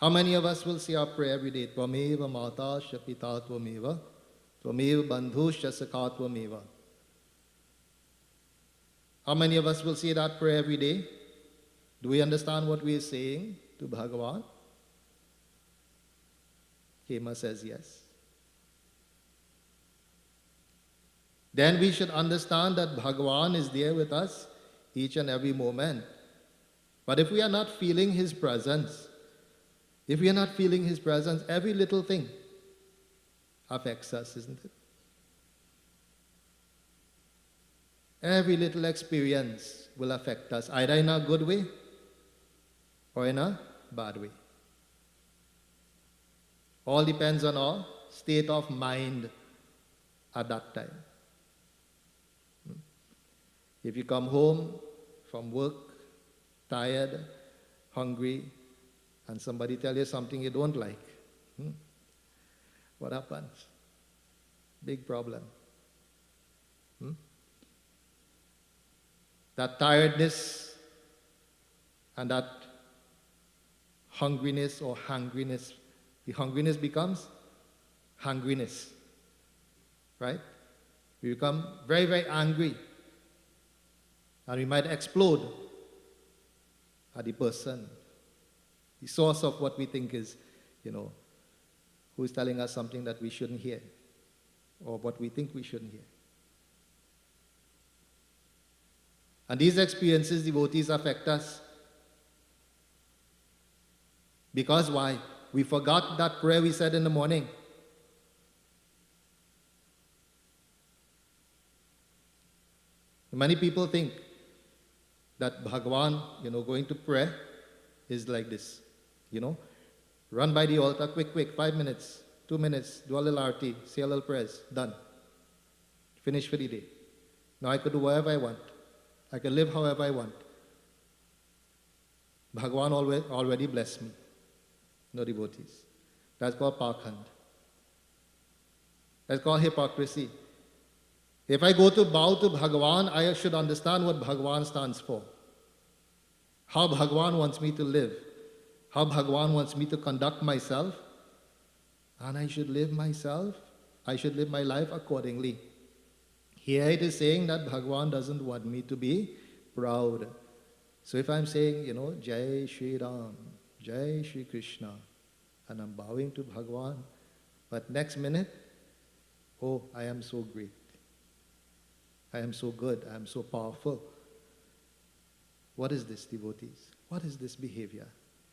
how many of us will say our prayer every day? Tvameva mata shapita tvameva, tvameva bandhu shasaka tvameva. How many of us will say that prayer every day? Do we understand what we are saying to Bhagavan? Hema says yes. then we should understand that Bhagavan is there with us each and every moment. But if we are not feeling His presence, every little thing affects us, isn't it? Every little experience will affect us, either in a good way or in a bad way. All depends on our state of mind at that time. If you come home from work, tired, hungry, and somebody tell you something you don't like, what happens? Big problem. That tiredness and that hungriness or hangriness, the hungriness becomes hangriness, right? We become very, very angry, and we might explode at the person, the source of what we think is, who is telling us something that we shouldn't hear, or what we think we shouldn't hear. And these experiences, devotees, affect us. Because why? We forgot that prayer we said in the morning. Many people think that Bhagavan, going to pray is like this, run by the altar, quick, 5 minutes, 2 minutes, do a little arti, say a little prayers, done. Finish for the day. Now I could do whatever I want. I can live however I want. Bhagavan already blessed me. No devotees. That's called pakhand. That's called hypocrisy. If I go to bow to Bhagavan, I should understand what Bhagavan stands for. How Bhagavan wants me to live. How Bhagavan wants me to conduct myself. And I should live myself. I should live my life accordingly. Here it is saying that Bhagavan doesn't want me to be proud. So if I'm saying, Jai Shri Ram, Jai Shri Krishna, and I'm bowing to Bhagavan, but next minute, oh, I am so great. I am so good. I am so powerful. What is this, devotees? What is this behavior?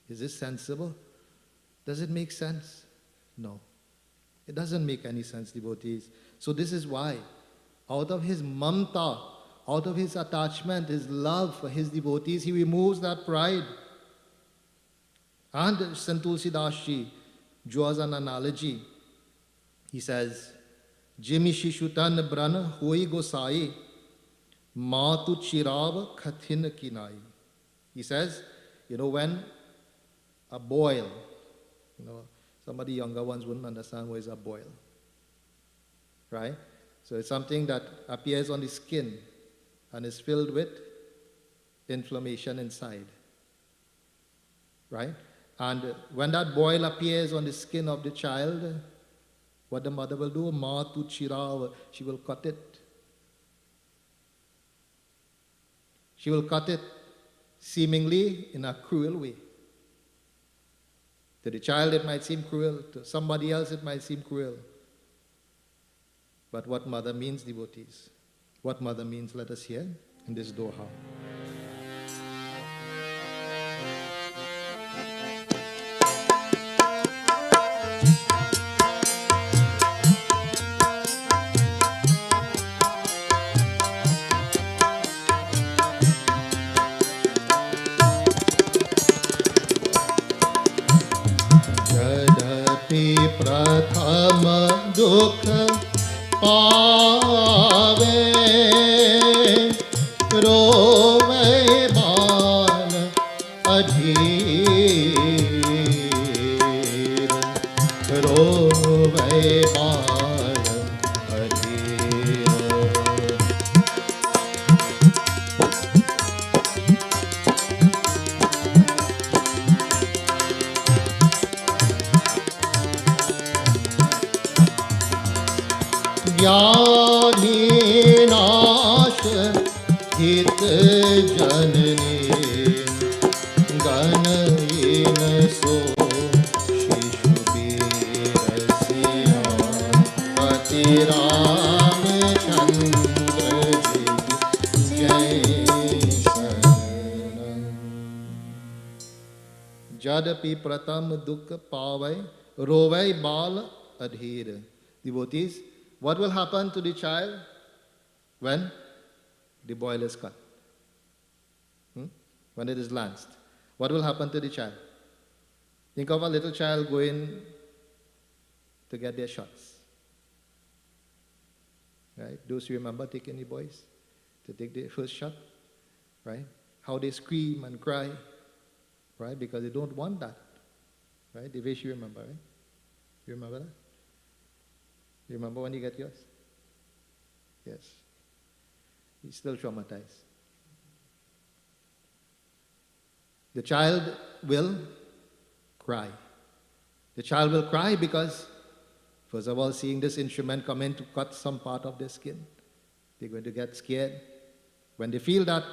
Is this sensible? Does it make sense? No. It doesn't make any sense, devotees. So this is why, out of his mamta, out of his attachment, his love for his devotees, he removes that pride. And Sant Tulsidas Ji draws an analogy. He says, Jimi Shishutan Brana Hoi Gosai Matu Chirav Khathin Kinai. He says, when a boil, somebody younger ones wouldn't understand what is a boil. Right? So it's something that appears on the skin and is filled with inflammation inside. Right? And when that boil appears on the skin of the child, what the mother will do, Matu Chirav, she will cut it. She will cut it seemingly in a cruel way. To the child it might seem cruel, to somebody else it might seem cruel. But what mother means, devotees? What mother means, let us hear in this Doha. Jadapi prathama dukha Pave Rove Bal Adhir Rove Bal Adhir Jnani nash hit janani ganayin so shishubir siya pati Ramchandra Jadapi pratam dukkha pavai rovai bal adhir. Devotees, what will happen to the child when the boil is cut? When it is lanced? What will happen to the child? Think of a little child going to get their shots. Right? Those who remember taking the boys to take their first shot, right? How they scream and cry, right? Because they don't want that, right? The way you remember, right? You remember that? You remember when you get yours? Yes. He's still traumatized. The child will cry. The child will cry because, first of all, seeing this instrument come in to cut some part of their skin, they're going to get scared. When they feel that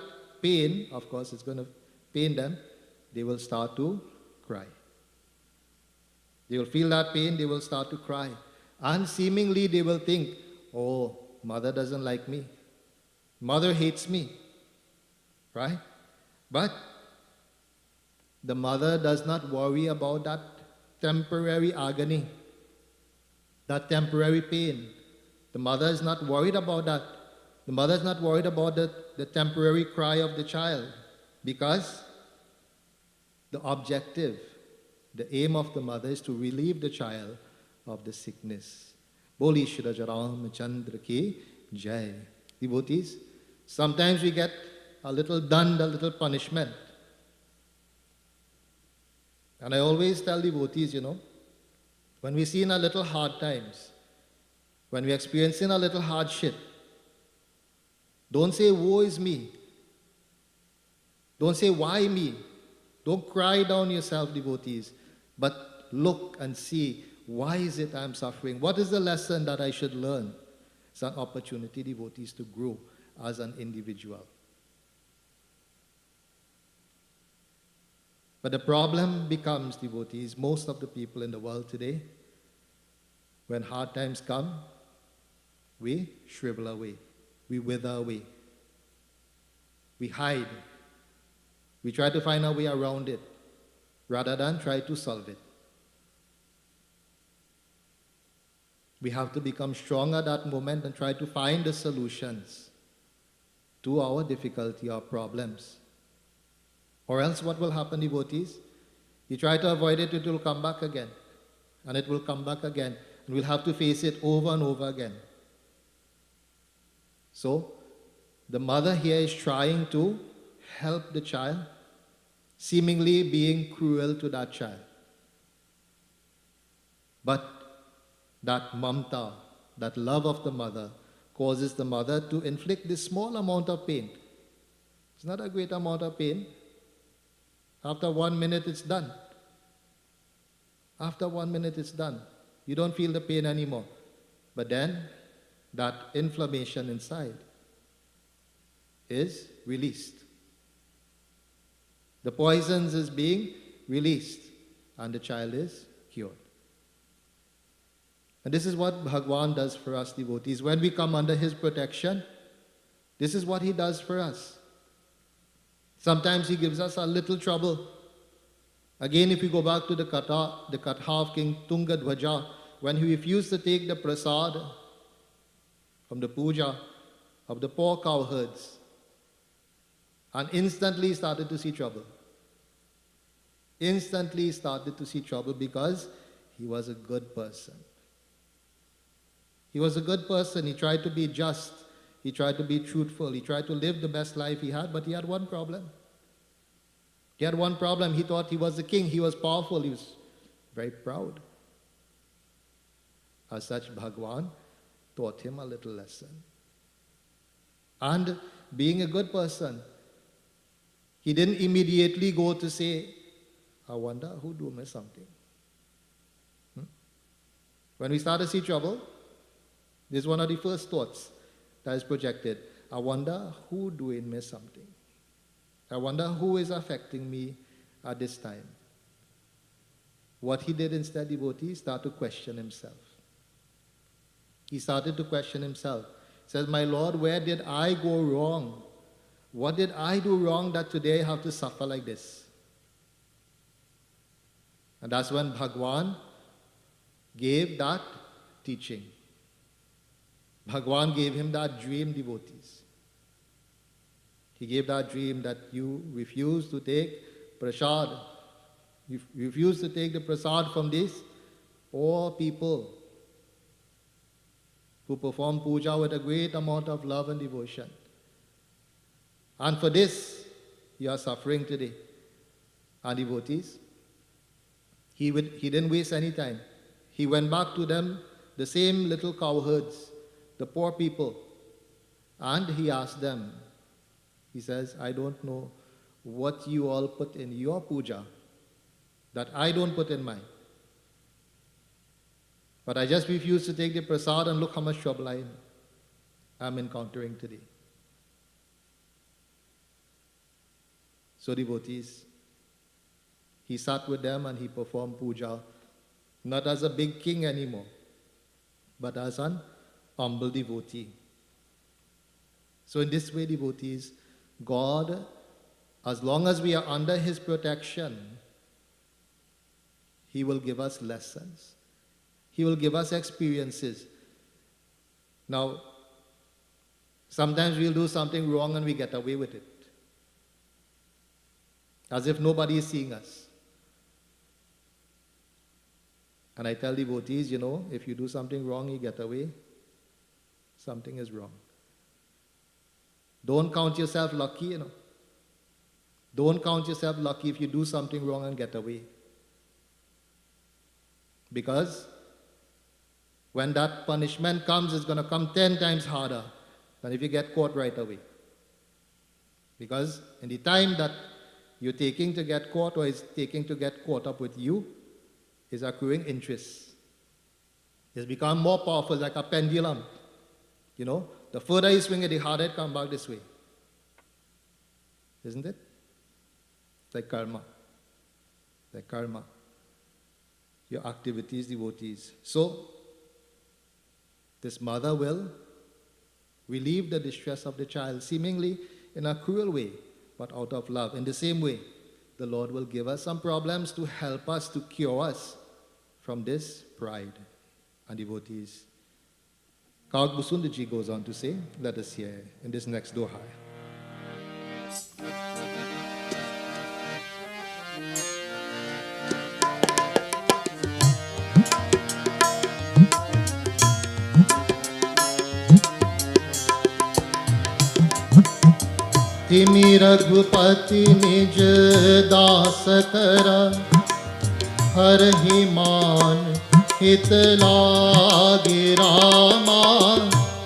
pain, of course, it's going to pain them, they will start to cry. They will feel that pain, they will start to cry. And seemingly they will think, oh, mother doesn't like me. Mother hates me. Right? But the mother does not worry about that temporary agony, that temporary pain. The mother is not worried about that. The mother is not worried about the temporary cry of the child, because the objective, the aim of the mother is to relieve the child of the sickness. Boli Shri Ramachandra ki Jai. Devotees, sometimes we get a little done, a little punishment. And I always tell devotees, when we see in a little hard times, when we're experiencing a little hardship, don't say, woe is me. Don't say, why me? Don't cry down yourself, devotees. But look and see, why is it I'm suffering? What is the lesson that I should learn? It's an opportunity, devotees, to grow as an individual. But the problem becomes, devotees, most of the people in the world today, when hard times come, we shrivel away. We wither away. We hide. We try to find a way around it rather than try to solve it. We have to become strong at that moment and try to find the solutions to our difficulty or problems. Or else what will happen, devotees? You try to avoid it, it will come back again. And it will come back again. And we'll have to face it over and over again. So, the mother here is trying to help the child, seemingly being cruel to that child. But that mamta, that love of the mother, causes the mother to inflict this small amount of pain. It's not a great amount of pain. After 1 minute, it's done. After 1 minute, it's done. You don't feel the pain anymore. But then, that inflammation inside is released. The poisons is being released, and the child is cured. And this is what Bhagwan does for us, devotees. When we come under his protection, this is what he does for us. Sometimes he gives us a little trouble. Again, if we go back to the Katha of King Tungadhwaja, when he refused to take the prasad from the puja of the poor cowherds, and instantly started to see trouble. Instantly started to see trouble because he was a good person. He was a good person. He tried to be just. He tried to be truthful. He tried to live the best life he had, but he had one problem. He had one problem. He thought he was the king. He was powerful. He was very proud. As such, Bhagwan taught him a little lesson. And being a good person, he didn't immediately go to say, I wonder who do me something. When we start to see trouble, this is one of the first thoughts that is projected. I wonder who doing me something. I wonder who is affecting me at this time. What he did instead, devotees, started to question himself. He started to question himself. He says, my Lord, where did I go wrong? What did I do wrong that today I have to suffer like this? And that's when Bhagwan gave that teaching. Bhagwan gave him that dream, devotees. He gave that dream that you refuse to take prasad. You refuse to take the prasad from these all people who perform puja with a great amount of love and devotion. And for this, you are suffering today. And devotees, he didn't waste any time. He went back to them, the same little cowherds, the poor people, and he asked them, he says, I don't know what you all put in your puja that I don't put in mine. But I just refuse to take the prasad, and look how much trouble I'm encountering today. So devotees, he sat with them and he performed puja, not as a big king anymore, but as an humble devotee. So in this way, devotees, God, as long as we are under his protection, he will give us lessons. He will give us experiences. Now, sometimes we'll do something wrong and we get away with it, as if nobody is seeing us. And I tell devotees, if you do something wrong, you get away, something is wrong. Don't count yourself lucky, Don't count yourself lucky if you do something wrong and get away. Because when that punishment comes, it's going to come 10 times harder than if you get caught right away. Because in the time that you're taking to get caught, or is taking to get caught up with you, is accruing interest. It's become more powerful, like a pendulum. The further you swing it, the harder it comes back this way. Isn't it? Like karma. Like karma. Your activities, devotees. So, this mother will relieve the distress of the child, seemingly in a cruel way, but out of love. In the same way, the Lord will give us some problems to help us, to cure us from this pride. And devotees, Kaak Busundaji goes on to say, let us hear in this next doha. तिमि रघुपति निज दास करा हरहि मान हित लागे रामा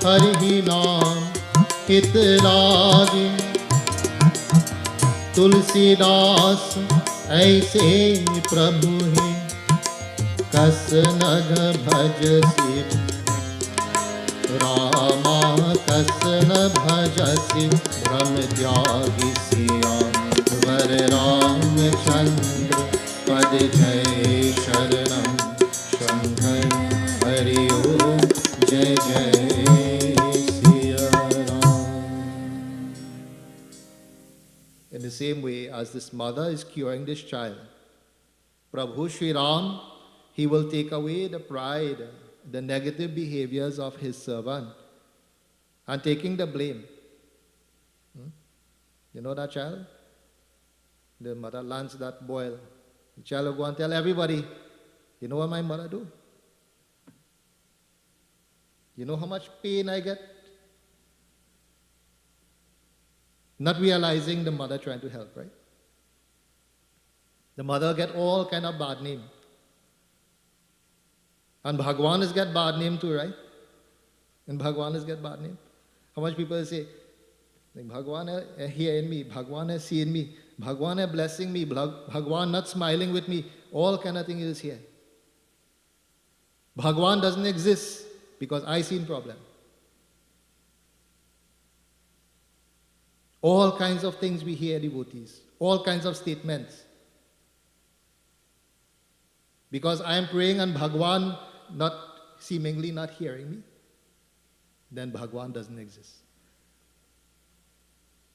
हरहि नाम हित लागे तुलसीदास ऐसे प्रभु है कस नग भजसि रामा कस न भजसि भ्रम त्यागी सिया वर रामचंद्र पद जय शरणम शंकर हरि ओम जय जय Siya Ram. In the same way as this mother is curing this child, Prabhu Sri Ram, he will take away the pride, the negative behaviors of his servant, and taking the blame. You know that child? The mother lands that boil. The child will go and tell everybody, you know what my mother do? You know how much pain I get? Not realizing the mother trying to help, right? The mother get all kind of bad name. And Bhagwan is get bad name too, right? And Bhagwan is get bad name. How much people say, like, Bhagwan is hearing me, Bhagwan is seeing me, Bhagwan is blessing me, Bhagwan not smiling with me, all kind of thing is here. Bhagwan doesn't exist because I seen problem. All kinds of things we hear, devotees, all kinds of statements. Because I am praying and Bhagwan seemingly not hearing me, then Bhagwan doesn't exist.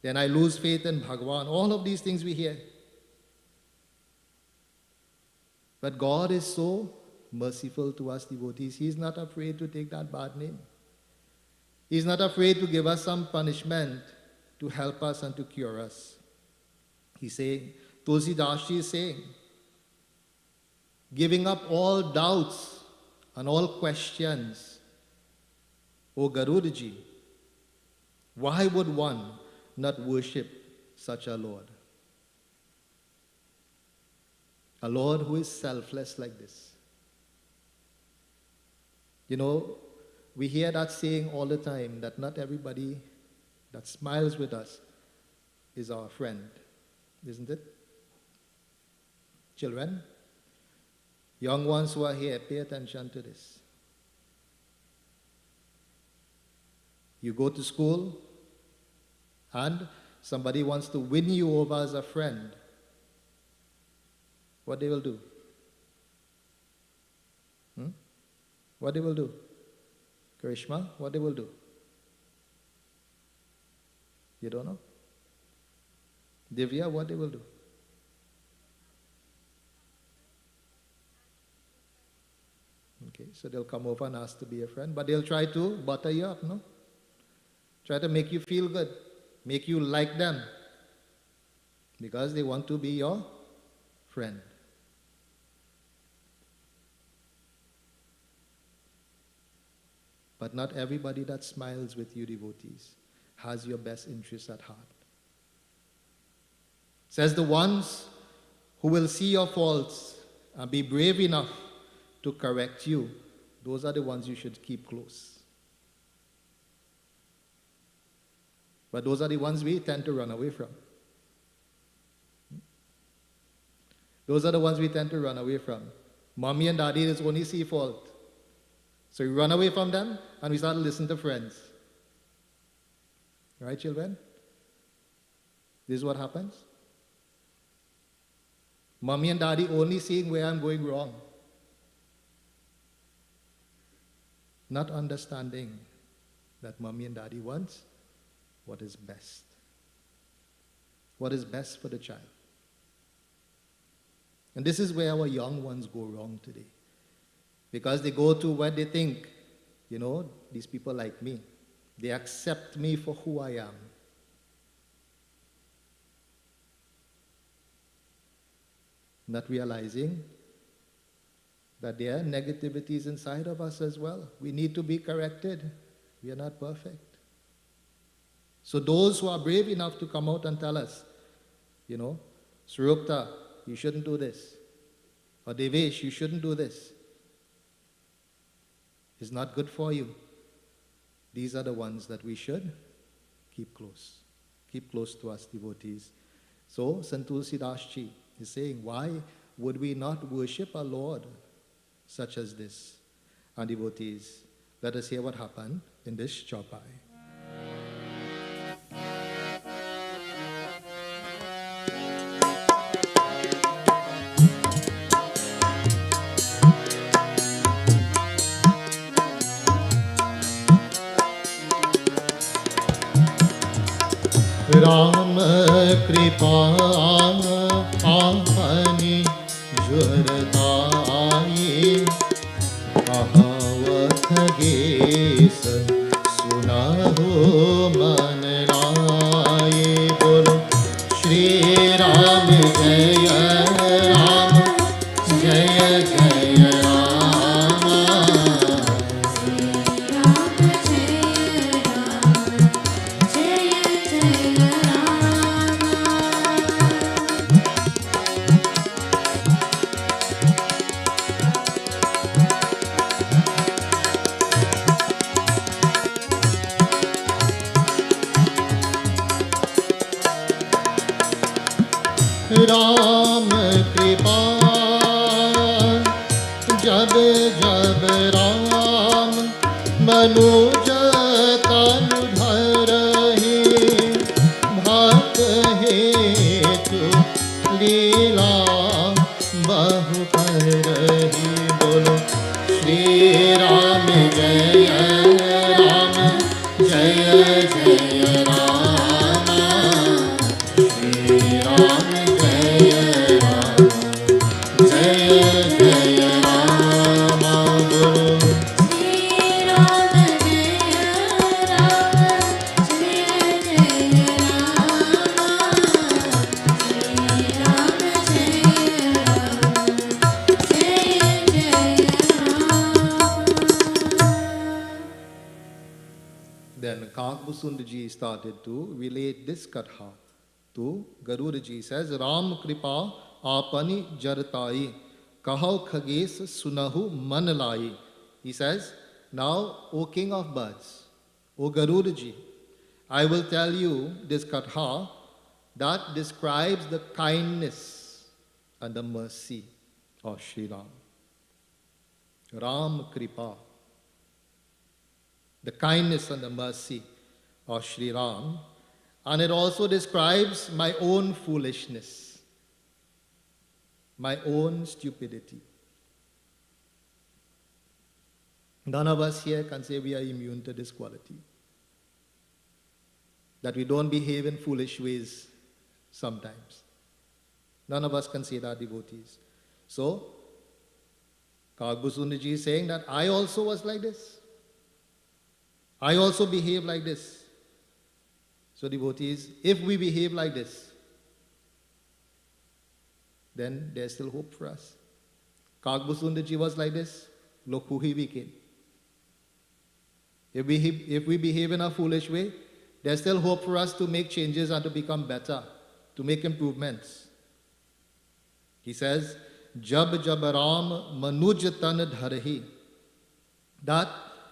Then I lose faith in Bhagwan. All of these things we hear. But God is so merciful to us devotees. He is not afraid to take that bad name. He is not afraid to give us some punishment to help us and to cure us. He's saying, Tulsi Das Ji is saying, giving up all doubts and all questions, O Garudaji, why would one not worship such a Lord? A Lord who is selfless like this. You know, we hear that saying all the time that not everybody that smiles with us is our friend, isn't it? Children, young ones who are here, pay attention to this. You go to school and somebody wants to win you over as a friend. What they will do? What they will do? Karishma, what they will do? You don't know? Divya, what they will do? Okay, so they'll come over and ask to be a friend, but they'll try to butter you up, no? Try to make you feel good, make you like them, because they want to be your friend. But not everybody that smiles with you, devotees, has your best interests at heart. Says the ones who will see your faults and be brave enough to correct you, those are the ones you should keep close. But those are the ones we tend to run away from. Those are the ones we tend to run away from. Mommy and daddy just only see fault. So we run away from them and we start to listen to friends. Right, children? This is what happens. Mommy and daddy only seeing where I'm going wrong. Not understanding that mommy and daddy wants what is best. What is best for the child. And this is where our young ones go wrong today. Because they go to where they think, you know, these people like me. They accept me for who I am. Not realizing that there are negativities inside of us as well. We need to be corrected. We are not perfect. So those who are brave enough to come out and tell us, you know, Surukta, you shouldn't do this. Or Devesh, you shouldn't do this. It's not good for you. These are the ones that we should keep close. Keep close to us, devotees. So, Sant Tulsi Das Ji is saying, why would we not worship our Lord such as this? And devotees, let us hear what happened in this Chaupai. Ram कृपा आपनी जुरताई कहावत guess सुना हो मन राय बोलो श्री राम जय राम जय जय राम राम कृपा जब जब राम मनुज तनु धरहि भक्त हेतु लीला बहु करहि बोलो श्री राम जय राम जय जय राम श्री राम जय राम जय Kakbusund ji started to relate this katha to Garuda ji. Says, Ram Kripa Apani Jartai Kahau Khages Sunahu Manalai. He says, now, O King of Birds, O Garuda ji, I will tell you this katha that describes the kindness and the mercy of Sri Ram. Ram Kripa, the kindness and the mercy of Sri Ram, and it also describes my own foolishness, my own stupidity. None of us here can say we are immune to this quality, that we don't behave in foolish ways sometimes. None of us can say that, devotees. So, Kakbusund ji is saying that I also was like this. I also behave like this. So, devotees, if we behave like this, then there's still hope for us. Kakbusund ji was like this. Look who he became. If we behave in a foolish way, there's still hope for us to make changes and to become better, to make improvements. He says, Jab jab Ram manuj tan dharhi, that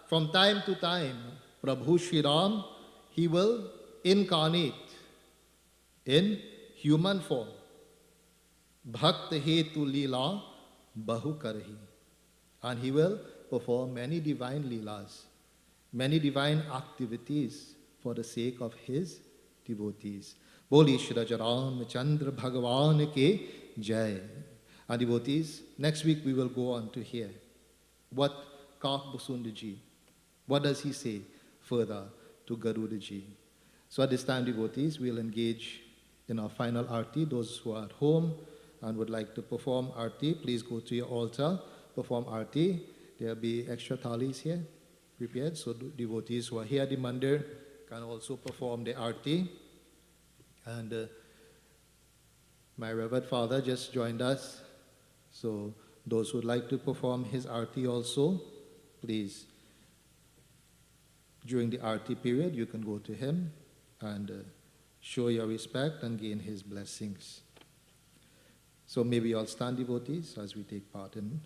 from time to time, Prabhu Shri Ram, he will incarnate in human form. Bhakt hetu leela bahu karhi. And he will perform many divine leelas, many divine activities for the sake of his devotees. Boli Shri Ram Chandra Bhagavan ke Jai. And devotees, next week we will go on to hear what Kakbusund ji, what does he say further to Garuda ji. So at this time, devotees, we'll engage in our final arti. Those who are at home and would like to perform arti, please go to your altar, perform arti. There'll be extra thalis here prepared, so devotees who are here at the mandir can also perform the arti. And my Reverend Father just joined us, so those who would like to perform his arti also, please, during the arti period, you can go to him and show your respect and gain his blessings. So may we all stand, devotees, as we take part in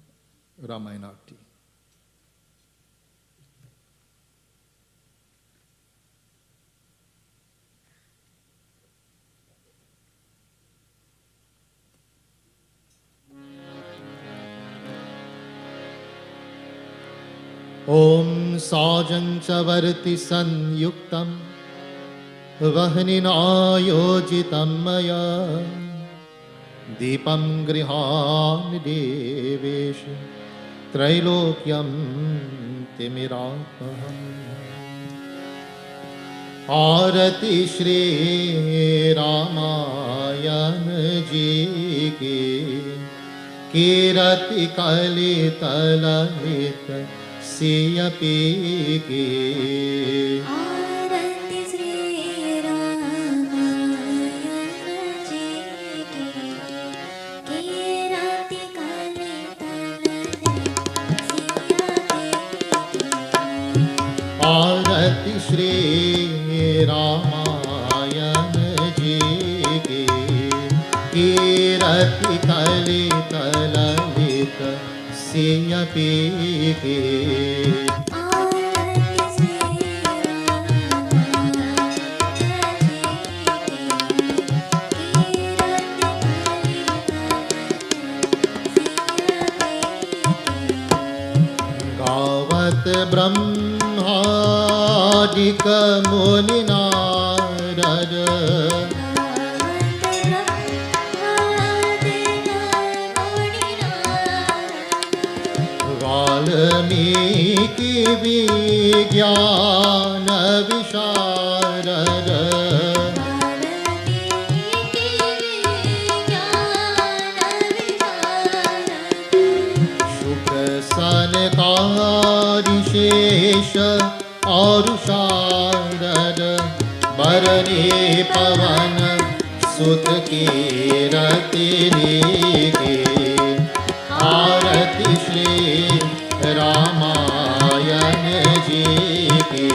Ramayana Arti. Om Sajanchavarti Sanyuktam Vahnina Yojitam Maya Deepam Grihan Deveshu Trailokyam Timirapaham Arati Shri Ramayan Ji Ki Kirati Kali Talalita Siya Piki Arati Sri Ramayan Ji Ki Kirati Kali Talalita Siya Piki Arati Shri Ramayan Ji Ki Kirati Kali Talalita Siya Piki Gavat Brahmadika Muninarada Valmiki Vijnana Visharada Shukra Sanakari Shesha Arusharada Bharani Pavana Sut Kirati Niki Arati Shri Ramayan Ji Ki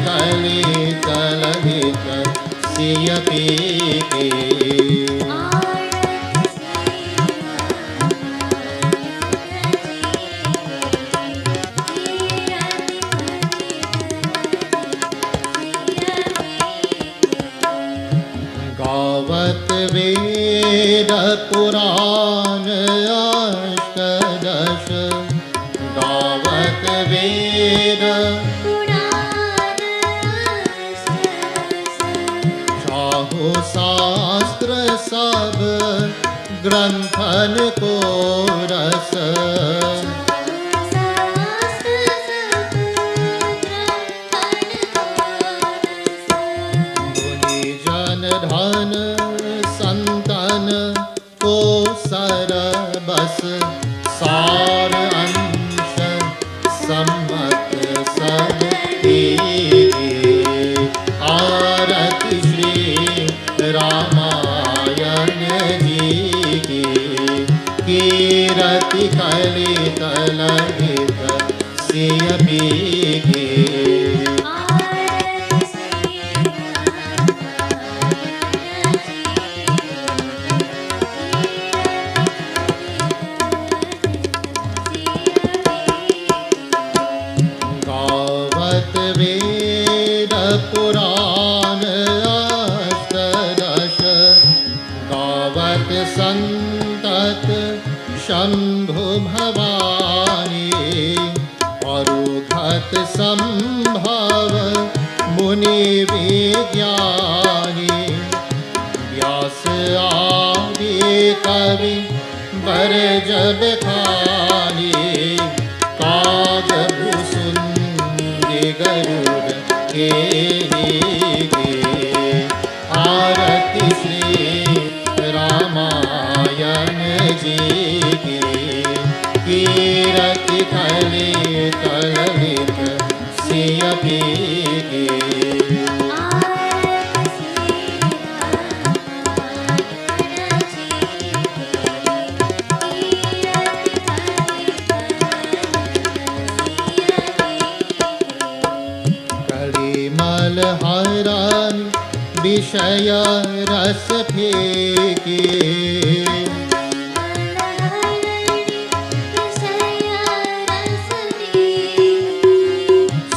कलितलहित सिय पीके गावत वेद पुराण अष्टदश गावत वेद शाहु शास्त्र सब ग्रंथन को रस मुनि जन धन संतन को sir बस सार अंश सम्मत सब आरती श्री रामायण जी की कीरति कलितलहित सिय पीके गावत वेद पुराण अष्टदश गावत संतत शंभु भवानी अरुघत संभव मुनि विज्ञानी व्यास आदि कवि बरज बखानी काग भूसुंडी गरुड़ के आरती श्री रामायण जी की कीरति कलितलहित सिय पीके कलिमल हरण विषय रस फेंके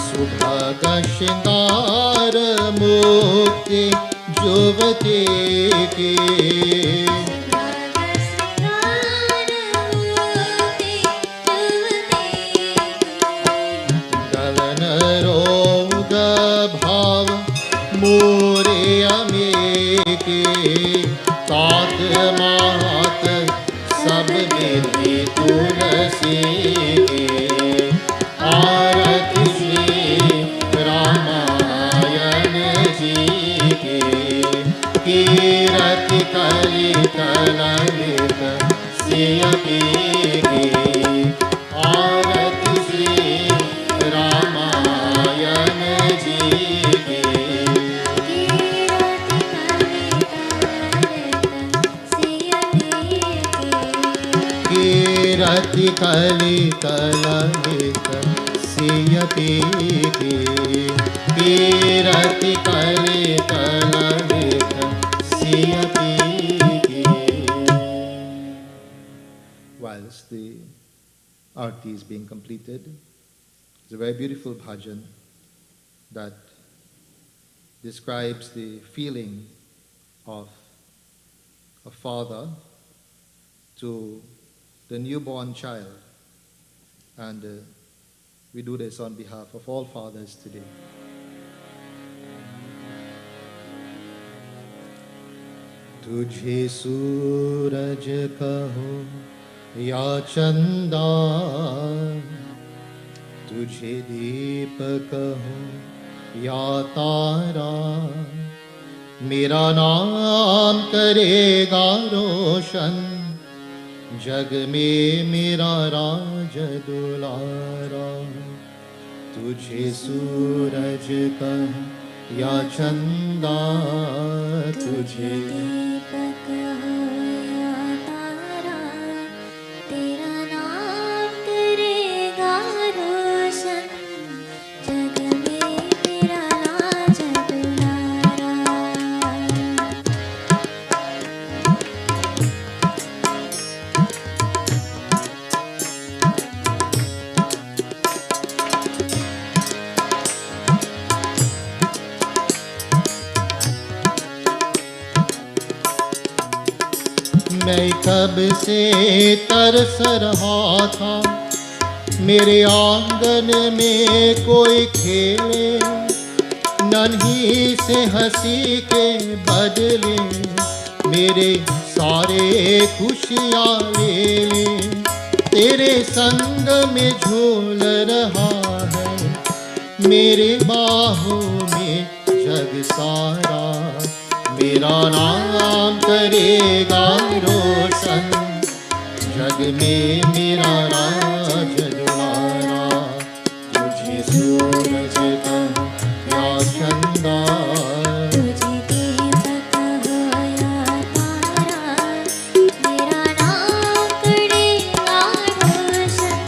सुभग श्रृंगार मुक्ति जुवती के गलन रोग भाव मोरे अमेके तात मात सब विधि तुलसी के आरती श्री रामायण जी के कीरति कलितलहित सिय पीके आरती श्री रामायण जी के कीरति कलितलहित सिय पीके कीरति कलितलहित सिय पीके. Whilst the arti is being completed, it's a very beautiful bhajan that describes the feeling of a father to the newborn child, and we do this on behalf of all fathers today. तुझे सूरज कहो या चंदा, तुझे दीप कहो या तारा, मेरा नाम करेगा रोशन जग में मेरा राज दुलारा. तुझे सूरज कहो या चंदा, तुझे दीपक हो या तारा, तेरा नाम करेगा रोशन जग में मेरा मैं कब से तरस रहा था, मेरे आंगन में कोई खेले, नन्ही से हंसी के बदले मेरे सारे खुशियाँ ले ले। तेरे संग में झूल रहा है मेरे बाहों में जग सारा, मेरा नाम करेगा रोशन, जग में मेरा राज दुलारा। तुझे सूरज कहूं या चंदा, तुझे दीपक हो या तारा, मेरा नाम करेगा रोशन,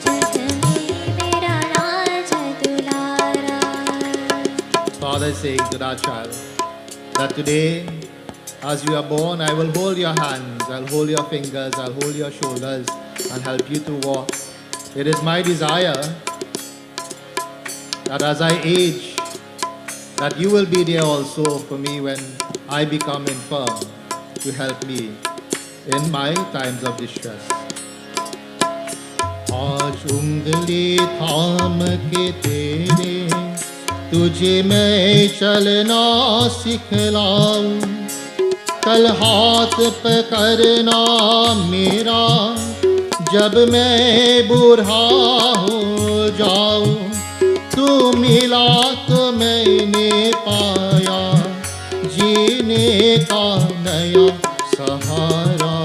जग में मेरा राज दुलारा। Father is saying to that child that today, as you are born, I will hold your hands, I'll hold your fingers, I'll hold your shoulders and help you to walk. It is my desire that as I age, that you will be there also for me when I become infirm, to help me in my times of distress. आज उंगली थाम के तेरे तुझे मैं चलना सिखलाऊं, कल हाथ पकड़ना मेरा जब मैं बूढ़ा हो जाऊं। तू मिला तो मैंने पाया जीने का नया सहारा,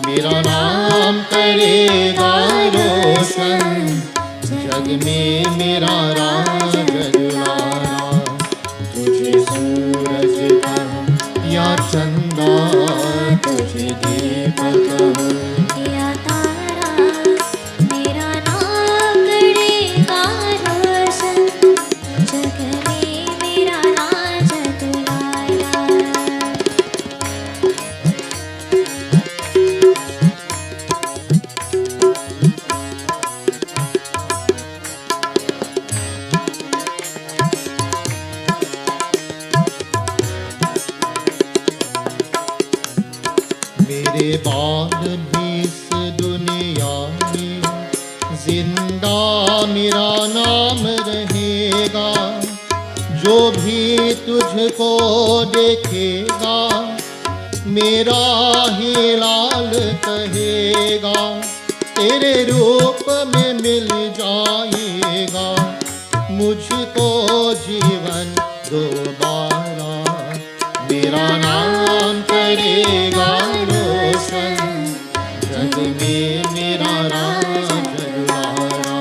मेरा नाम करेगा रोशन, जग में मेरा राज दुलारा। तुझे सूरज कहूं या चंदा, तुझे दीपक कहूं या तारा, मेरा नाम करेगा रोशन, जग में मेरा राज दुलारा। मेरे बाद भी इस दुनिया में जिंदा मेरा नाम रहेगा, जो भी तुझको देखेगा मेरा ही लाल कहेगा। तेरे रूप में मिल जाएगा मुझको जीवन दोबारा, मेरा नाम करेगा रोशन, जग में मेरा राज दुलारा।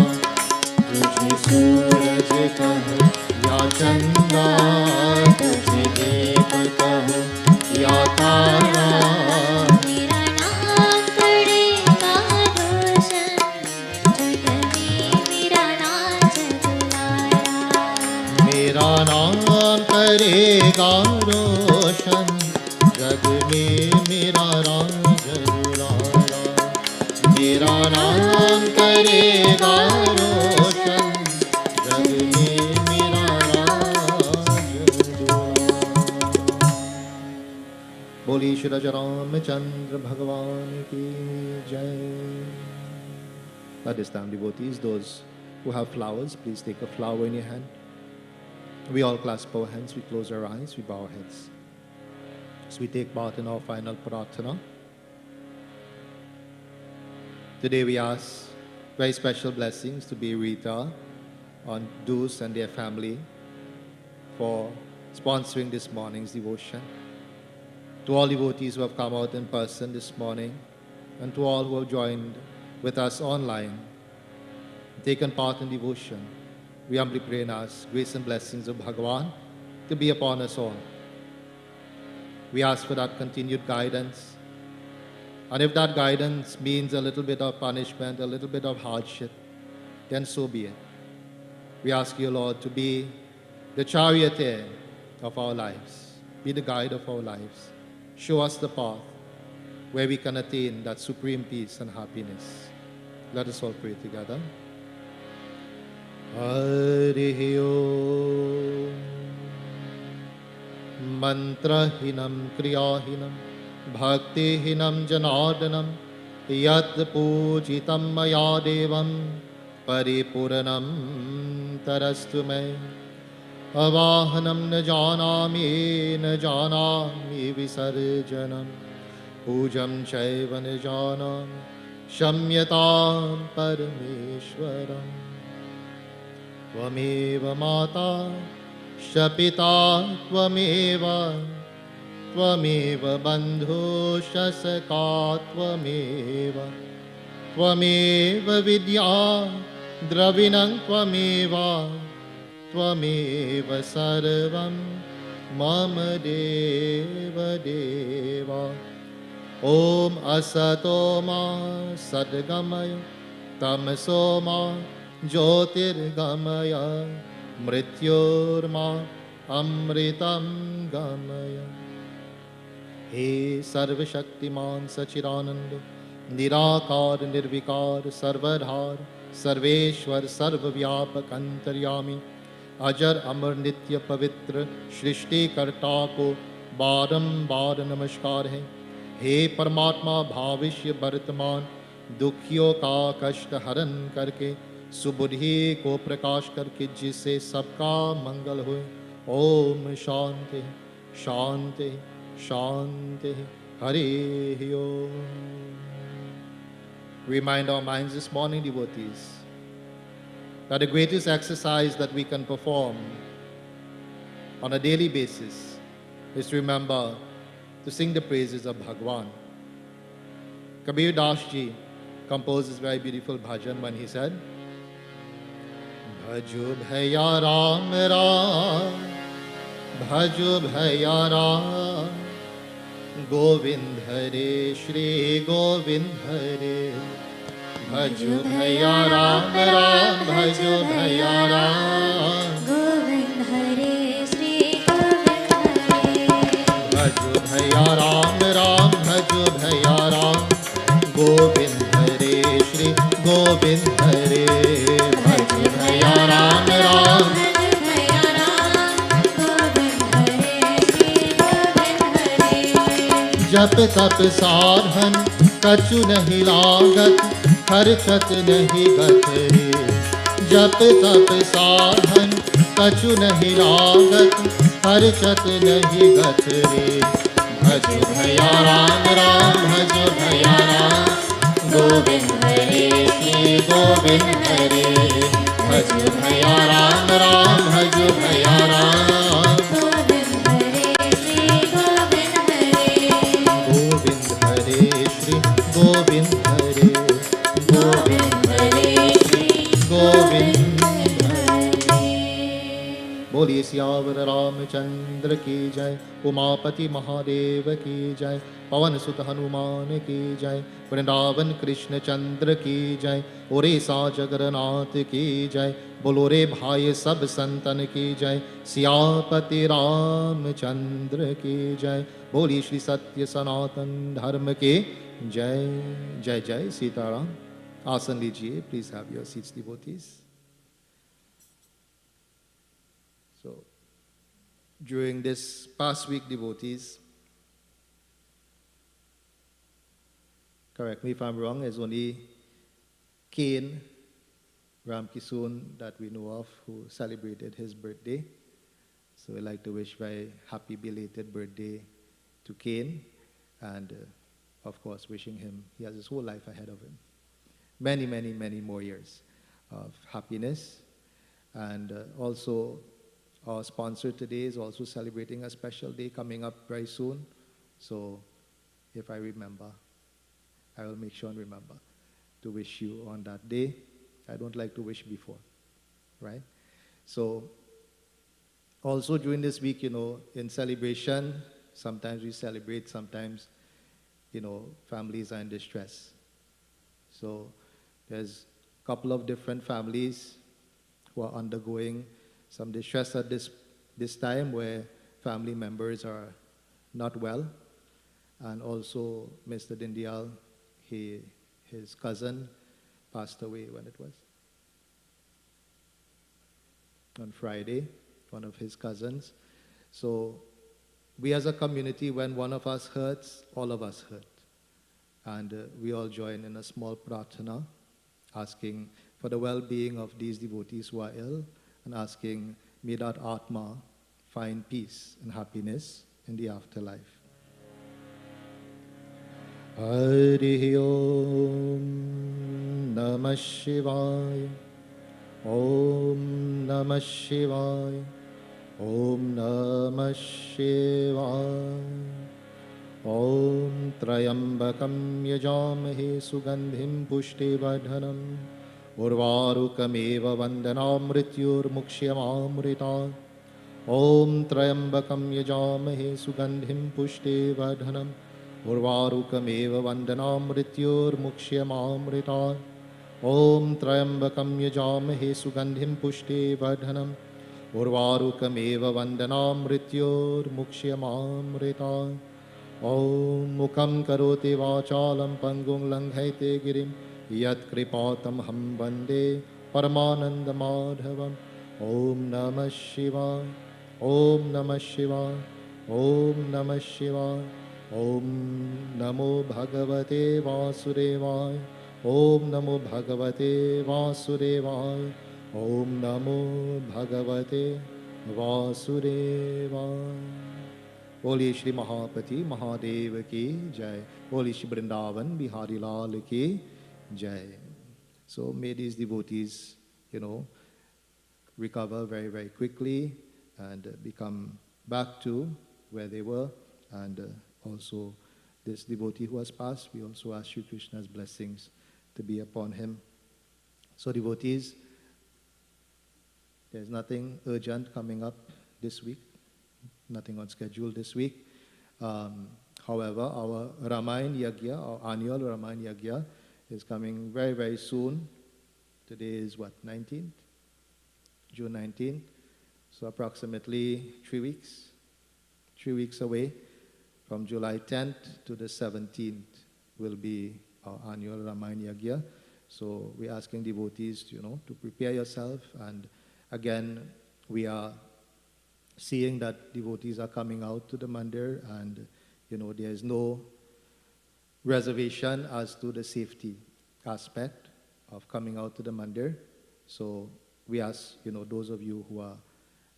तुझे सूरज कहूं या चंदा, तुझे दीपक कहूं या तारा, मेरा नाम करेगा रोशन, जग में मेरा राज दुलारा। मेरा नाम करेगा रोशन, जग में मेरा राज दुलारा। मेरा नाम करेगा रोशन, जग में मेरा राज दुलारा। बोलिए श्री राजा रामचंद्र भगवान की जय। At this time, devotees, those who have flowers, please take a flower in your hand. We all clasp our hands, we close our eyes, we bow our heads. As we take part in our final prarthana, today we ask very special blessings to be Rita, on Deuce and their family for sponsoring this morning's devotion. To all devotees who have come out in person this morning, and to all who have joined with us online, taken part in devotion, we humbly pray and ask grace and blessings of Bhagavan to be upon us all. We ask for that continued guidance. And if that guidance means a little bit of punishment, a little bit of hardship, then so be it. We ask you, Lord, to be the charioteer of our lives, be the guide of our lives. Show us the path where we can attain that supreme peace and happiness. Let us all pray together. Harihi Om. Mantrahinam Kriyahinam भक्तिहीनं जनार्दनं यत् पूजितं मया देवं परिपूर्णं तरस्तु मे अवाहनं न जानामि विसर्जनं पूजं चैव न जानामि क्षम्यतां परमेश्वरम् त्वमेव माता च पिता त्वमेव बन्धुश्च सखा त्वमेव विद्या द्रविणं त्वमेव सर्वं मम देव ॐ असतो मा सद्गमय तमसो मा ज्योतिर्गमय मृत्योर्मा अमृतं गमय। हे सर्वशक्तिमान सचिदानंद निराकार निर्विकार सर्वधार सर्वेश्वर सर्वव्यापक अंतर्यामी अजर अमर नित्य पवित्र सृष्टिकर्ता को बारंबार नमस्कार है। हे परमात्मा भविष्य वर्तमान दुखियों का कष्ट हरण करके सुबुद्धि को प्रकाश करके जिससे सबका मंगल होए। ओम शांति शांति शांति हरि ओम। Remind our minds this morning, devotees, that the greatest exercise that we can perform on a daily basis is to remember to sing the praises of Bhagwan. Kabir Das ji composed this very beautiful bhajan when he said, Bhajo bhaiya Ram Ram, Bhajo bhaiya Ram, Govind Hare Shri Govind Hare. Bhajo bhaiya Ram Ram, Bhajo bhaiya Ram, Govind Hare Shri Govind Hare. Bhajo bhaiya Ram Ram, Bhajo bhaiya Ram, Govind Hare Shri Govind Hare. Bhajo bhaiya Ram Ram, जप तप साधन कछु नहीं लागत खर्चत नहीं गत रे। जप तप साधन कछु नहीं लागत खर्चत नहीं गत रे। भज भैया राम राम भज भैया राम गोविंद हरे श्री गोविंद हरे। भज भैया राम राम भज भैया राम गोविंद हरे गोविंद हरे श्री गोविंद हरे। बोलिए सियावर रामचंद्र की जय, उमापति महादेव की जय, पवन सुत हनुमान की जय, वृंदावन कृष्ण चंद्र की जय, ओरेसा जगन्नाथ की जय। बोलो रे भाई सब संतन की जय, सियापति रामचंद्र की जय। बोलिए श्री सत्य सनातन धर्म के जय जय जय सीताराम। आसन लीजिए, please have your seats devotees. So during this past week, devotees, correct me if I'm wrong, there's only Cain Ramkisoon that we know of who celebrated his birthday. So I'd like to wish very happy belated birthday to Cain, and of course, wishing him, he has his whole life ahead of him. Many, many, many more years of happiness. And also, our sponsor today is also celebrating a special day coming up very soon. So, if I remember, I will make sure and remember to wish you on that day. I don't like to wish before, right? So, also during this week, in celebration, sometimes we celebrate, sometimes families are in distress. So there's a couple of different families who are undergoing some distress at this time, where family members are not well. And also Mr. Dindial, his cousin passed away when it was? On Friday, one of his cousins. So we as a community, when one of us hurts, all of us hurt. And we all join in a small pratana, asking for the well-being of these devotees who are ill, and asking, may that Atma find peace and happiness in the afterlife. Hari Om Namah Shivaya. Om Namah Shivaya. Om Namah Shivaya. Om Trayambakam Yajamahe Sugandhim Pushti Vardhanam Urvarukameva Vandanam Mrityur Mukshyamamrita. Om Trayambakam Yajamahe Sugandhim Pushti Vardhanam Urvarukameva Vandanam Mrityur Mukshyamamrita. Om Trayambakam Yajamahe Sugandhim Pushti Vardhanam Urvarukameva Vandanam Mrityur Mukshyamamrita. Om Mukham Karoti Vachalam Pangung Langhaite Girim Yat Kripatam Ham Bande Paramananda Madhavam. Om Namah Shivaya. Om Namah Shivaya. Om Namah Shivaya. Om Namo Bhagavate Vasudevaya. Om Namo Bhagavate Vasudevaya. Om Namo Bhagavate Vasudevaya. Holy Shri Mahapati Mahadev ki Jai. Holy Shri Vrindavan Bihari Lal ki Jai. So may these devotees, recover very, very quickly and become back to where they were. And also this devotee who has passed, we also ask Shri Krishna's blessings to be upon him. So devotees, there's nothing urgent coming up this week. Nothing on schedule this week. However, our Ramayana Yagya, our annual Ramayana Yagya, is coming very, very soon. Today is what, 19th? June 19th. So approximately 3 weeks. 3 weeks away from July 10th to the 17th will be our annual Ramayana Yagya. So we're asking devotees, to prepare yourself. And again, we are seeing that devotees are coming out to the mandir, and there is no reservation as to the safety aspect of coming out to the mandir. So we ask those of you who are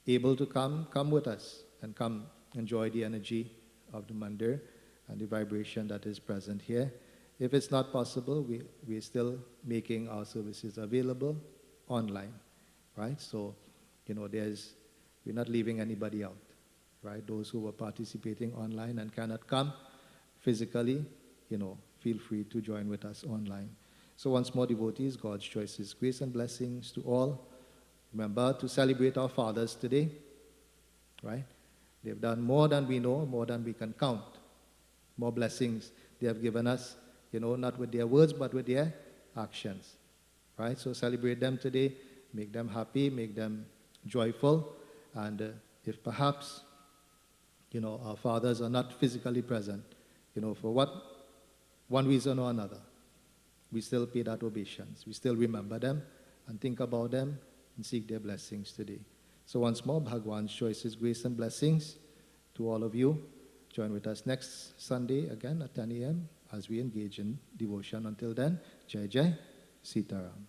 able to come with us and come enjoy the energy of the mandir and the vibration that is present here. If it's not possible, we're still making our services available online, right? So we're not leaving anybody out, right? Those who were participating online and cannot come physically, feel free to join with us online. So once more, devotees, God's choices, grace and blessings to all. Remember to celebrate our fathers today, right? They've done more than we know, more than we can count. More blessings they have given us, not with their words, but with their actions, right? So celebrate them today, make them happy, make them joyful. And if perhaps, our fathers are not physically present, for one reason or another, we still pay that obeisance. We still remember them and think about them and seek their blessings today. So once more, Bhagwan's choices, grace and blessings to all of you. Join with us next Sunday again at 10 a.m. as we engage in devotion. Until then, Jai Jai, Sitaram.